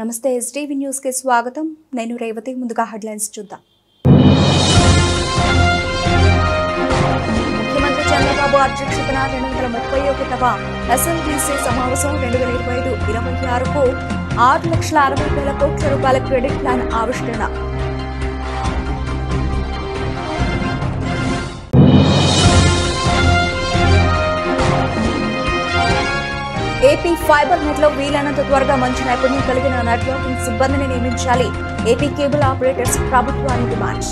నమస్తే STV news కి స్వాగతం నేను రేవతి ముందుగా హెడ్లైన్స్ చూద్దాం ముఖ్యమంత్రి చంద్రబాబు అధ్యక్షతన 231వ ఎస్ఎల్బీసీ సమావేశం 2025-26కు 6,60,000 కోట్ల రూపాయల క్రెడిట్ ప్లాన్ ఆవిష్కరణ ఏపీ ఫైబర్ నెట్ లో వీలైనంత త్వరగా మంచి నైపుణ్యం కలిగిన నెట్వర్కింగ్ సిబ్బందిని నియమించాలి ఏపీ కేబుల్ ఆపరేటర్స్ ప్రభుత్వానికి డిమాండ్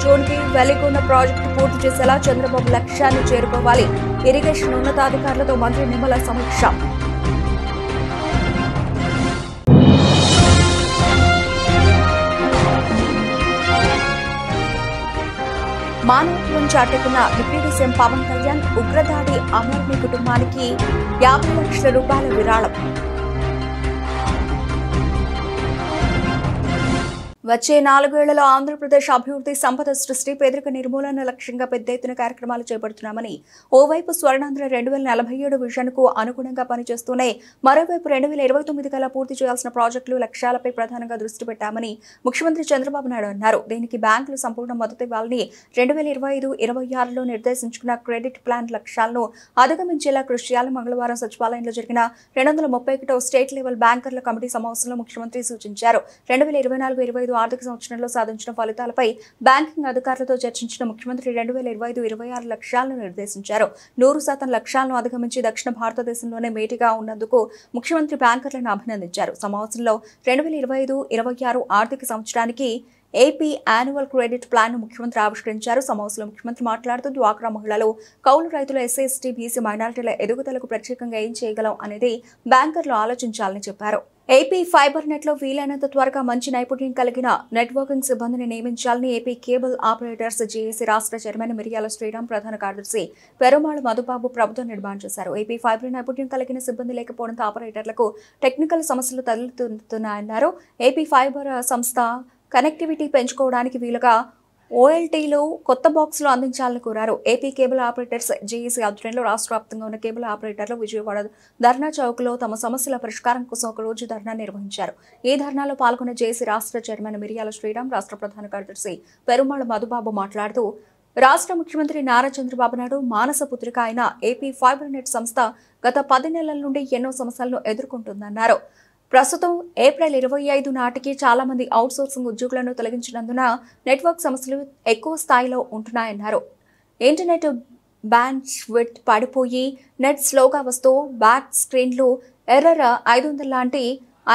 జూన్ కి వెలిగొండ ప్రాజెక్టు పూర్తి చేసేలా చంద్రబాబు లక్ష్యాన్ని చేరుకోవాలి ఇరిగేషన్ ఉన్నతాధికారులతో మంత్రి నిమ్మల సమీక్ష మానవత్వం చాటుకున్న డిప్యూటీ సీఎం పవన్ కళ్యాణ్ ఉగ్రదాడి అమరుని కుటుంబానికి 50 లక్షల రూపాయల విరాళం వచ్చే 4 ఏళ్లలో ఆంధ్రప్రదేశ్ అభివృద్ధి సంపద సృష్టి పేదరిక నిర్మూలన లక్ష్యంగా పెద్ద ఎత్తున కార్యక్రమాలు చేపడుతున్నామని ఓవైపు స్వర్ణాంధ్ర 2047 విజన్ కు అనుగుణంగా పనిచేస్తూనే మరోవైపు 2029 కల్లా పూర్తి చేయాల్సిన ప్రాజెక్టులు లక్ష్యాలపై ప్రధానంగా దృష్టి పెట్టామని ముఖ్యమంత్రి చంద్రబాబు నాయుడు అన్నారు దీనికి బ్యాంకులు సంపూర్ణ మద్దతు ఇవ్వాలని 2025-26లో నిర్దేశించుకున్న క్రెడిట్ ప్లాన్ లక్ష్యాలను అధిగమించేలా కృషి చేయాలని మంగళవారం సచివాలయంలో జరిగిన 231వ స్టేట్ లెవెల్ బ్యాంకర్ల కమిటీ సమావేశంలో ముఖ్యమంత్రి సూచించారు 2024-25 ఆర్థిక సంవత్సరంలో సాధించిన ఫలితాలపై బ్యాంకింగ్ అధికారులతో చర్చించిన ముఖ్యమంత్రి 2025-26 లక్ష్యాలను నిర్దేశించారు 100% లక్ష్యాలను అధిగమించి దక్షిణ భారతదేశంలోనే మేటిగా ఉన్నందుకు ముఖ్యమంత్రి బ్యాంకర్లను అభినందించారు సమావేశంలో 2025-26 ఆర్థిక సంవత్సరానికి ఏపీ యాన్యువల్ క్రెడిట్ ప్లాన్ ను ముఖ్యమంత్రి ఆవిష్కరించారు సమావేశంలో ముఖ్యమంత్రి మాట్లాడుతూ డ్వాక్రా మహిళలు కౌలు రైతుల ఎస్సీ ఎస్టీ బీసీ మైనారిటీల ఎదుగుదలకు ప్రత్యేకంగా ఏం చేయగలం అనేది బ్యాంకర్లు ఆలోచించాలని చెప్పారు ఏపీ ఫైబర్ నెట్ లో వీలైనంత త్వరగా మంచి నైపుణ్యం కలిగిన నెట్వర్కింగ్ సిబ్బందిని నియమించాలని ఏపీ కేబుల్ ఆపరేటర్స్ జేఏసీ రాష్ట్ర చైర్మన్ మిరియాల శ్రీరామ్ ప్రధాన కార్యదర్శి పెరుమాళ మధుబాబు ప్రభుత్వం నిర్మాణం చేశారు ఏపీ ఫైబర్ నైపుణ్యం కలిగిన సిబ్బంది లేకపోవడంతో ఆపరేటర్లకు టెక్నికల్ సమస్యలు తలెత్తుతున్నాయన్నారు ఏపీ ఫైబర్ సంస్థ కనెక్టివిటీ పెంచుకోవడానికి వీలుగా ఓఎల్టీలో కొత్త బాక్సులు అందించాలని కోరారు ఏపీ కేబుల్ ఆపరేటర్స్ జేఏసీ ఆధ్వర్యంలో రాష్ట్ర వ్యాప్తంగా ఉన్న కేబుల్ ఆపరేటర్లు విజయవాడ ధర్నా చౌక్లో తమ సమస్యల పరిష్కారం కోసం ఒక రోజు ధర్నా నిర్వహించారు ఈ ధర్నాలో పాల్గొన్న జేఏసీ రాష్ట్ర చైర్మన్ మిరియాల శ్రీరామ్ రాష్ట్ర ప్రధాన కార్యదర్శి పెరుమాళ మధుబాబు మాట్లాడుతూ రాష్ట్ర ముఖ్యమంత్రి నారా చంద్రబాబు నాయుడు మానస పుత్రిక అయిన ఏపీ ఫైబర్ నెట్ సంస్థ గత 10 నెలల నుండి ఎన్నో సమస్యలను ఎదుర్కొంటుందన్నారు ప్రస్తుతం ఏప్రిల్ 25 నాటికి చాలా మంది అవుట్ సోర్సింగ్ ఉద్యోగులను తొలగించినందున నెట్వర్క్ సమస్యలు ఎక్కువ స్థాయిలో ఉంటున్నాయన్నారు ఇంటర్నెట్ బ్యాండ్ విడ్త్ పడిపోయి నెట్ స్లోగా వస్తూ బ్యాక్ స్క్రీన్లు ఎర్రర్ 500 లాంటి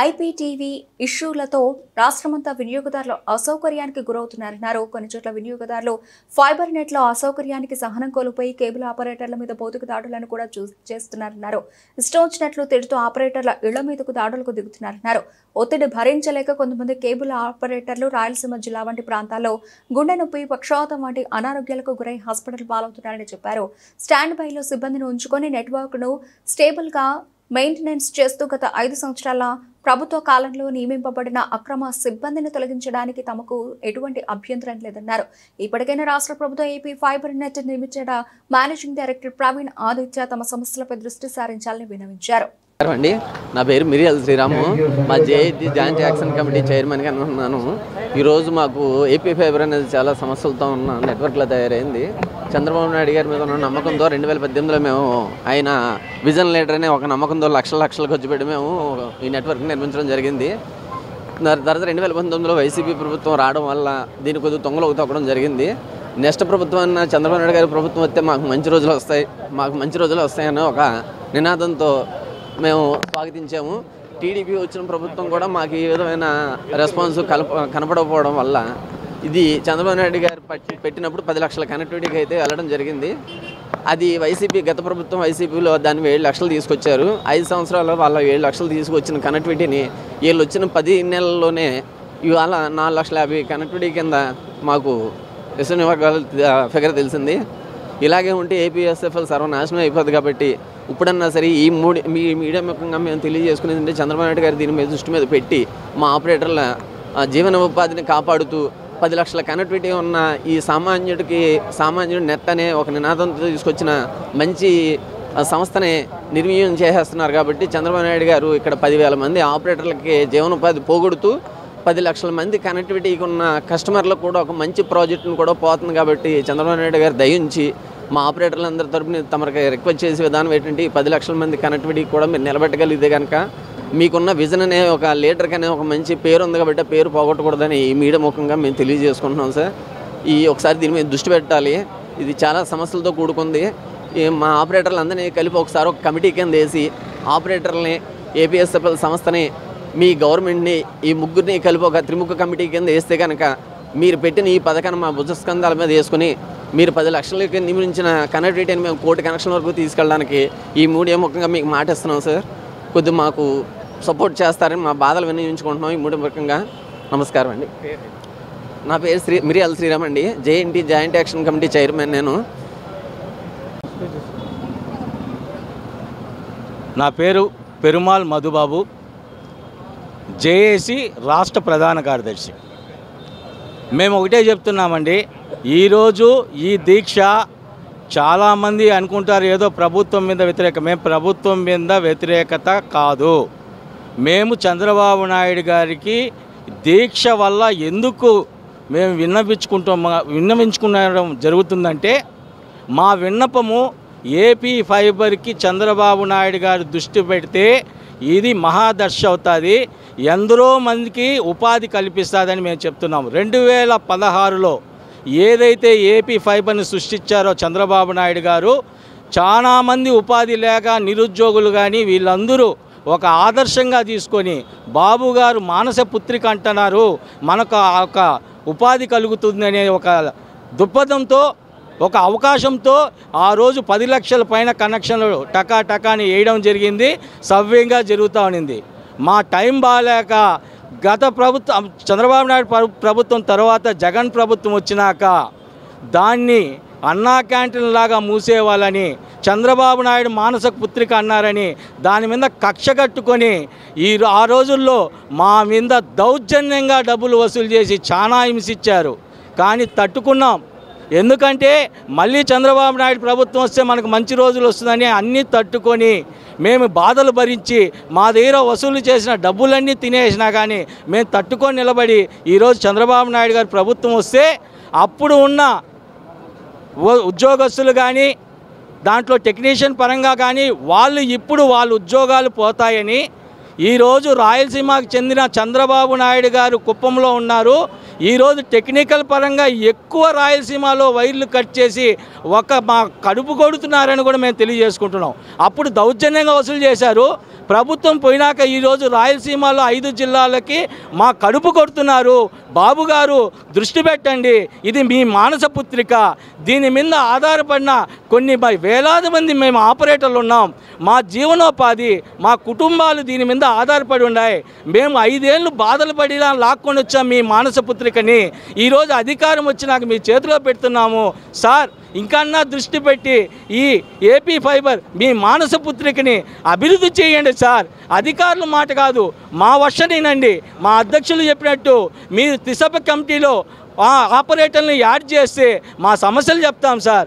ఐపీటీవీ ఇష్యూలతో రాష్ట్రమంతా వినియోగదారులు అసౌకర్యానికి గురవుతున్నారన్నారు కొన్ని చోట్ల వినియోగదారులు ఫైబర్ నెట్ లో అసౌకర్యానికి సహనం కోల్పోయి కేబుల్ ఆపరేటర్ల మీద భౌతిక దాడులను కూడా చేస్తున్నారన్నారు ఇష్టం వచ్చినట్లు తిడుతూ ఆపరేటర్ల ఇళ్ల మీదకు దాడులకు దిగుతున్నారన్నారు ఒత్తిడి భరించలేక కొంతమంది కేబుల్ ఆపరేటర్లు రాయలసీమ జిల్లా వంటి ప్రాంతాల్లో గుండె నొప్పి పక్షవాతం వంటి అనారోగ్యాలకు గురై హాస్పిటల్ పాలవుతున్నారని చెప్పారు స్టాండ్ బైలో సిబ్బందిని ఉంచుకొని నెట్వర్క్ ను స్టేబుల్ గా మెయింటెనెన్స్ చేస్తూ గత 5 సంవత్సరాల ప్రభుత్వ కాలంలో నియమింపబడిన అక్రమ సిబ్బందిని తొలగించడానికి తమకు ఎటువంటి అభ్యంతరం లేదన్నారు ఇప్పటికైనా రాష్ట్ర ప్రభుత్వం ఏపీ ఫైబర్ నెట్ నిర్మించిన మేనేజింగ్ డైరెక్టర్ ప్రవీణ్ ఆదిత్య తమ సమస్యలపై దృష్టి సారించాలని విన్నవించారు అండి నా పేరు మిరియాల శ్రీరాము మా జేఐటీ జాయింట్ యాక్షన్ కమిటీ చైర్మన్గా ఉన్నాను ఈరోజు మాకు ఏపీ ఫైబర్ అనేది చాలా సమస్యలతో ఉన్న నెట్వర్క్లో తయారైంది చంద్రబాబు నాయుడు గారి మీద ఉన్న నమ్మకంతో 2018లో మేము ఆయన విజన్ లీడర్ అనే ఒక నమ్మకంతో లక్షలు ఖర్చు పెట్టి మేము ఈ నెట్వర్క్ నిర్మించడం జరిగింది తర్వాత 2019లో వైసీపీ ప్రభుత్వం రావడం వల్ల దీని కొద్దిగా తొంగలు తొక్కడం జరిగింది నెక్స్ట్ ప్రభుత్వం చంద్రబాబు నాయుడు గారి ప్రభుత్వం వస్తే మాకు మంచి రోజులు వస్తాయని ఒక నినాదంతో మేము స్వాగతించాము టీడీపీ వచ్చిన ప్రభుత్వం కూడా మాకు ఈ విధమైన రెస్పాన్స్ కనపడకపోవడం వల్ల ఇది చంద్రబాబు నాయుడు గారు పెట్టినప్పుడు 10 లక్షల కనెక్టివిటీకి అయితే వెళ్ళడం జరిగింది అది వైసీపీ గత ప్రభుత్వం వైసీపీలో దాన్ని 7 లక్షలు తీసుకొచ్చారు 5 సంవత్సరాల్లో వాళ్ళ 7 లక్షలు తీసుకొచ్చిన కనెక్టివిటీని వీళ్ళు వచ్చిన 10 నెలల్లోనే ఇవాళ 4,50,000 కనెక్టివిటీ కింద మాకు విశ్వనివర్గాల ఫిగర్ తెలిసింది ఇలాగే ఉంటే ఏపీఎస్ఎఫ్ఎల్ సర్వనాశనం అయిపోద్ది కాబట్టి ఇప్పుడన్నా సరే ఈ మీడియా ముఖంగా మేము తెలియజేసుకునేది చంద్రబాబు నాయుడు గారు దీని మీద దృష్టి మీద పెట్టి మా ఆపరేటర్ల జీవన ఉపాధిని కాపాడుతూ 10 లక్షల కనెక్టివిటీ ఉన్న ఈ సామాన్యుడు నెట్ అనే ఒక నినాదంతో తీసుకొచ్చిన మంచి సంస్థని నిర్వీర్యం చేసేస్తున్నారు. కాబట్టి చంద్రబాబు నాయుడు గారు ఇక్కడ 10,000 మంది ఆపరేటర్లకి జీవనోపాధి పోగొడుతూ 10 లక్షల మంది కనెక్టివిటీకి ఉన్న కస్టమర్లకు కూడా ఒక మంచి ప్రాజెక్టును కూడా పోతుంది. కాబట్టి చంద్రబాబు నాయుడు గారు దయించి మా ఆపరేటర్లందరి తరపున తమకి రిక్వెస్ట్ చేసే విధానం ఏంటంటే 10 లక్షల మంది కనెక్టివిటీకి కూడా మీరు నిలబెట్టగలిగితే కనుక మీకున్న విజన్ అనే ఒక లీడర్కి అనే ఒక మంచి పేరు ఉంది కాబట్టి ఆ పేరు పోగొట్టకూడదని ఈ మీడియా ముఖంగా మేము తెలియజేసుకుంటున్నాం సార్. ఒకసారి దీని మీద దృష్టి పెట్టాలి. ఇది చాలా సమస్యలతో కూడుకుంది. మా ఆపరేటర్లందరినీ కలిపి ఒకసారి ఒక కమిటీ కింద వేసి ఆపరేటర్లని ఏపీఎస్ఎఫ్ఎల్ సంస్థని మీ గవర్నమెంట్ని ఈ ముగ్గురిని కలిపి ఒక త్రిముఖ కమిటీ కింద వేస్తే కనుక మీరు పెట్టిన ఈ పథకాన్ని మా భుజస్కంధాల మీద వేసుకుని మీరు 10 లక్షలకి నియమించిన కనెక్టివిటీని మేము 1 కోటి కనెక్షన్ వరకు తీసుకెళ్ళడానికి ఈ మీడియా ముఖంగా మీకు మాట ఇస్తున్నాం సార్. కొద్దిగా మాకు సపోర్ట్ చేస్తారని మా బాధలు వినియోగించుకుంటున్నాం ఈ మీడియా ముఖంగా. నమస్కారం అండి. నా పేరు మిరియాల శ్రీరామ్ అండి. JNT joint action committee chairman నేను. నా పేరు పెరుమాల్ మధుబాబు, జేఏసీ రాష్ట్ర ప్రధాన కార్యదర్శి. మేము ఒకటే చెప్తున్నామండి, ఈరోజు ఈ దీక్ష చాలామంది అనుకుంటారు ఏదో ప్రభుత్వం మీద వ్యతిరేక. మేము ప్రభుత్వం మీద వ్యతిరేకత కాదు. మేము చంద్రబాబు నాయుడు గారికి దీక్ష వల్ల ఎందుకు మేము విన్నవించుకునడం జరుగుతుందంటే, మా విన్నపము ఏపీ ఫైబర్కి చంద్రబాబు నాయుడు గారు దృష్టి పెడితే ఇది మహాదర్శ అవుతుంది, ఎందరో మందికి ఉపాధి కల్పిస్తుందని మేము చెప్తున్నాము. 2016లో ఏదైతే ఏపీ ఫైబర్ని సృష్టించారో చంద్రబాబు నాయుడు గారు, చాలామంది ఉపాధి లేక నిరుద్యోగులు కానీ వీళ్ళందరూ ఒక ఆదర్శంగా తీసుకొని బాబు గారు మానస పుత్రిక అంటున్నారు, మనకు ఒక ఉపాధి కలుగుతుందనే ఒక దృక్పథంతో ఒక అవకాశంతో ఆ రోజు 10 లక్షల పైన కనెక్షన్లు టకాని వేయడం జరిగింది. సవ్యంగా జరుగుతూ ఉన్నింది. మా టైం బాగాలేక గత ప్రభుత్వం చంద్రబాబు నాయుడు ప్రభుత్వం తర్వాత జగన్ ప్రభుత్వం వచ్చినాక దాన్ని అన్నా క్యాంటీన్ లాగా మూసేవాళ్ళని, చంద్రబాబు నాయుడు మానస పుత్రిక అన్నారని దాని మీద కక్ష కట్టుకొని ఆ రోజుల్లో మా మీద దౌర్జన్యంగా డబ్బులు వసూలు చేసి చాలా హింసించారు. కానీ తట్టుకున్నాం. ఎందుకంటే మళ్ళీ చంద్రబాబు నాయుడు ప్రభుత్వం వస్తే మనకు మంచి రోజులు వస్తుందని అన్నీ తట్టుకొని మేము బాధలు భరించి మా దగ్గర వసూలు చేసిన డబ్బులన్నీ తినేసినా కానీ మేము తట్టుకొని నిలబడి ఈరోజు చంద్రబాబు నాయుడు గారి ప్రభుత్వం వస్తే అప్పుడు ఉన్న ఉద్యోగస్తులు కానీ దాంట్లో టెక్నీషియన్ పరంగా కానీ ఇప్పుడు వాళ్ళ ఉద్యోగాలు పోతాయని ఈరోజు రాయలసీమకు చెందిన చంద్రబాబు నాయుడు గారు కుప్పంలో ఉన్నారు. ఈరోజు టెక్నికల్ పరంగా ఎక్కువ రాయలసీమలో వైర్లు కట్ చేసి మా కడుపు కొడుతున్నారని కూడా మేము తెలియజేసుకుంటున్నాం. అప్పుడు దౌర్జన్యంగా వసూలు చేశారు. ప్రభుత్వం పోయినాక ఈరోజు రాయలసీమలో 5 జిల్లాలకి మా కడుపు కొడుతున్నారు. బాబు గారు దృష్టి పెట్టండి, ఇది మీ మానస పుత్రిక. దీని మీద ఆధారపడిన కొన్ని వేలాది మంది మేము ఆపరేటర్లు ఉన్నాం. మా జీవనోపాధి, మా కుటుంబాలు దీని మీద ఆధారపడి ఉన్నాయి. మేము 5 ఏళ్ళు బాధలు పడిలా లాక్కొని వచ్చాం మీ మానస పుత్రికని. ఈరోజు అధికారం వచ్చినాక మీ చేతిలో పెడుతున్నాము సార్. ఇంకన్నా దృష్టి పెట్టి ఈ ఏపీ ఫైబర్ మీ మానస పుత్రికని అభివృద్ధి చేయండి సార్. అధికారుల మాట కాదు, మా వర్షనేనండి. మా అధ్యక్షులు చెప్పినట్టు మీరు త్రిసభ కమిటీలో ఆపరేటర్ని యాడ్ చేస్తే మా సమస్యలు చెప్తాం సార్.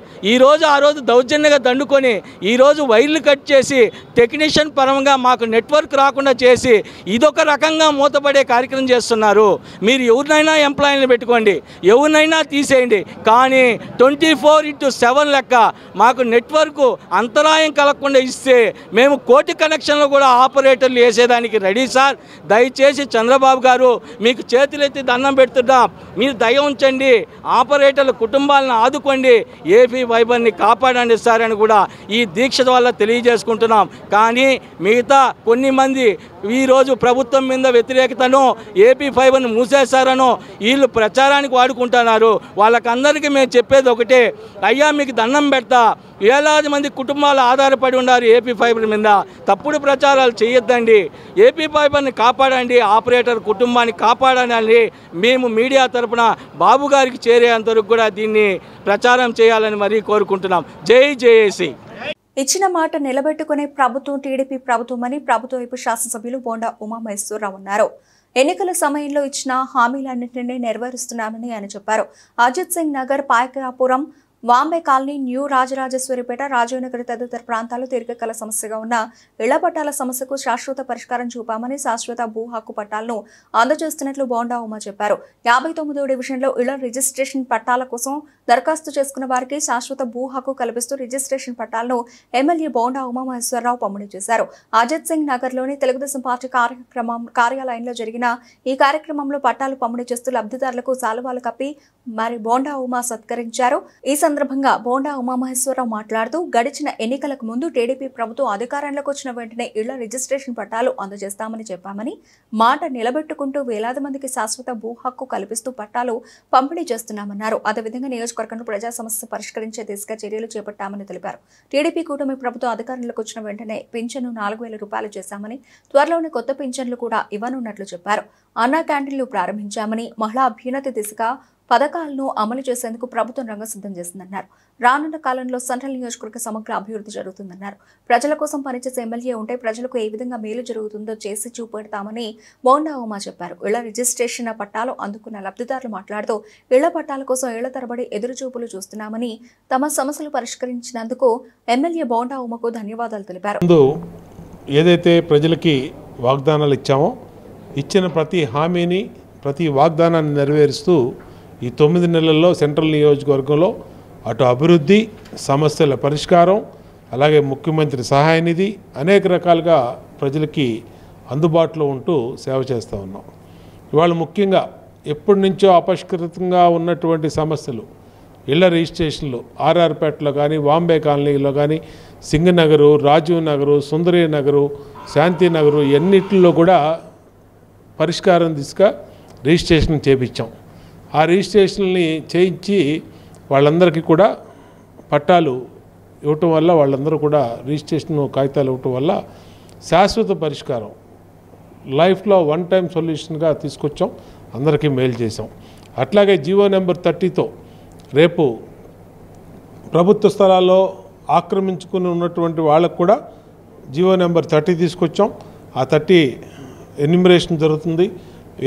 ఆ రోజు దౌర్జన్యంగా దండుకొని ఈరోజు వైర్లు కట్ చేసి టెక్నీషియన్ పరంగా మాకు నెట్వర్క్ రాకుండా చేసి ఇదొక రకంగా మూతపడే కార్యక్రమం చేస్తున్నారు. మీరు ఎవరినైనా ఎంప్లాయీని పెట్టుకోండి, ఎవరినైనా తీసేయండి, కానీ 24/7 లెక్క మాకు నెట్వర్క్ అంతరాయం కలగకుండా ఇస్తే మేము 1 కోటి కనెక్షన్లు కూడా ఆపరేటర్లు వేసేదానికి రెడీ సార్. దయచేసి చంద్రబాబు గారు మీకు చేతులెత్తి దండం పెడుతున్నాం, మీరు దయ ఉంచండి, ఆపరేటర్ల కుటుంబాలను ఆదుకోండి, ఏపీ ఫైబర్ని కాపాడండి సార్ అని కూడా ఈ దీక్ష వల్ల తెలియజేసుకుంటున్నాం. కానీ మిగతా కొన్ని మంది ఈరోజు ప్రభుత్వం మీద వ్యతిరేకతను ఏపీ ఫైబర్ని మూసేశారనో వీళ్ళు ప్రచారానికి వాడుకుంటున్నారు. వాళ్ళకందరికీ మేము చెప్పేది ఒకటే, అయ్యా మీకు దండం పెడతా, వేలాది మంది కుటుంబాలు ఆధారపడి ఉన్నారు ఏపీ ఫైబర్ మీద. తప్పుడు ప్రచారాలు చేయొద్దండి, ఏపీ ఫైబర్ని కాపాడండి, ఆపరేటర్ కుటుంబాన్ని కాపాడాలని మేము మీడియా తరపున బాబు గారికి చేరేంతవరకు కూడా దీన్ని ప్రచారం చేయాలని మరీ కోరుకుంటున్నాం. జై జేఏసీ. ఇచ్చిన మాట నిలబెట్టుకునే ప్రభుత్వం టీడీపీ ప్రభుత్వం అని ప్రభుత్వ వైపు శాసనసభ్యులు బోండా ఉమామహేశ్వరరావు అన్నారు. ఎన్నికల సమయంలో ఇచ్చిన హామీలన్నింటినీ నెరవేరుస్తున్నామని ఆయన చెప్పారు. అజిత్ సింగ్ నగర్, పాయకాపురం, వాంబే కాలనీ, న్యూ రాజరాజేశ్వరిపేట, రాజీవ్నగర్ తదితర ప్రాంతాలు దీర్ఘకాల సమస్యగా ఉన్న ఇళ్ల పట్టాల సమస్యకు శాశ్వత పరిష్కారం చూపామని, శాశ్వత భూ హక్కు పట్టాలను అందజేస్తున్నట్లు బోండా ఉమా చెప్పారు. 59వ డివిజన్లో ఇళ్ల రిజిస్ట్రేషన్ పట్టాల కోసం దరఖాస్తు చేసుకున్న వారికి శాశ్వత భూ హక్కు కల్పిస్తూ రిజిస్ట్రేషన్ పట్టాలను ఎమ్మెల్యే బోండా ఉమామహేశ్వరరావు పంపిణీ చేశారు. అజిత్ సింగ్ నగర్లోని తెలుగుదేశం పార్టీ కార్యాలయంలో జరిగిన ఈ కార్యక్రమంలో పట్టాలు పంపిణీ చేస్తూ లబ్ధిదారులకు శాలువాలు కప్పి మరి బోండా ఉమా సత్కరించారు. ఈ సందర్భంగా బోండా ఉమామహేశ్వరరావు మాట్లాడుతూ, గడిచిన ఎన్నికలకు ముందు టీడీపీ ప్రభుత్వం అధికారంలోకి వచ్చిన వెంటనే ఇళ్ల రిజిస్ట్రేషన్ పట్టాలు అందజేస్తామని చెప్పామని, మాట నిలబెట్టుకుంటూ వేలాది మందికి శాశ్వత భూ హక్కు కల్పిస్తూ పట్టాలు పంపిణీ చేస్తున్నామన్నారు. అదేవిధంగా నియోజకవర్గంలో ప్రజా సమస్య పరిష్కరించే దిశగా చర్యలు చేపట్టామని తెలిపారు. టీడీపీ కూటమి ప్రభుత్వం అధికారంలోకి వచ్చిన వెంటనే పింఛను 4,000 రూపాయలు చేశామని, త్వరలోనే కొత్త పింఛన్లు కూడా ఇవ్వనున్నట్లు చెప్పారు. అన్నా క్యాంటీన్లు ప్రారంభించామని, మహిళా అభ్యున్నతి దిశగా పథకాలను అమలు చేసేందుకు ప్రభుత్వం రంగం సిద్ధం చేసిందన్నారు. రానున్న కాలంలో సెంట్రల్ నియోజకవర్గ సమగ్ర అభివృద్ధి జరుగుతుందన్నారు. ప్రజల కోసం పనిచేసే ఎమ్మెల్యే ఉంటే ప్రజలకు ఏ విధంగా మేలు జరుగుతుందో చేసి చూపెడతామని బోండా ఉమా చెప్పారు. ఇళ్ల రిజిస్ట్రేషన్ పట్టాలు అందుకున్న లబ్ధిదారులు మాట్లాడుతూ, ఇళ్ల పట్టాల కోసం ఏళ్ల తరబడి ఎదురుచూపులు చూస్తున్నామని, తమ సమస్యలు పరిష్కరించినందుకు ఎమ్మెల్యే బోండా ఉమకు ధన్యవాదాలు తెలిపారు. ఏదైతే ప్రజలకి వాగ్దానాలు ఇచ్చామో, ఇచ్చిన ప్రతి హామీని, ప్రతి వాగ్దానాన్ని నెరవేరుస్తూ ఈ 9 నెలల్లో సెంట్రల్ నియోజకవర్గంలో అటు అభివృద్ధి, సమస్యల పరిష్కారం, అలాగే ముఖ్యమంత్రి సహాయ నిధి అనేక రకాలుగా ప్రజలకి అందుబాటులో ఉంటూ సేవ చేస్తూ ఉన్నాం. ఇవాళ ముఖ్యంగా ఎప్పటి నుంచో అపరిష్కృతంగా ఉన్నటువంటి సమస్యలు, ఇళ్ల రిజిస్ట్రేషన్లు ఆర్ఆర్పేటలో కానీ, వాంబే కాలనీలో కానీ, సింగనగరు, రాజీవ్ నగరు, సుందరీ నగరు, శాంతి నగరు ఎన్నిటిలో కూడా పరిష్కారం దిశగా రిజిస్ట్రేషన్ చేయించాం. ఆ రిజిస్ట్రేషన్ని చేయించి వాళ్ళందరికీ కూడా పట్టాలు ఇవ్వటం వల్ల, వాళ్ళందరూ కూడా రిజిస్ట్రేషన్ కాగితాలు ఇవ్వటం వల్ల శాశ్వత పరిష్కారం, లైఫ్లో వన్ టైం సొల్యూషన్గా తీసుకొచ్చాం. అందరికీ మేలు చేసాం. అట్లాగే జీవో నెంబర్ 30తో రేపు ప్రభుత్వ స్థలాల్లో ఆక్రమించుకుని ఉన్నటువంటి వాళ్ళకు కూడా జీవో నెంబర్ 30 తీసుకొచ్చాం. ఆ 30 ఎన్యూమరేషన్ జరుగుతుంది.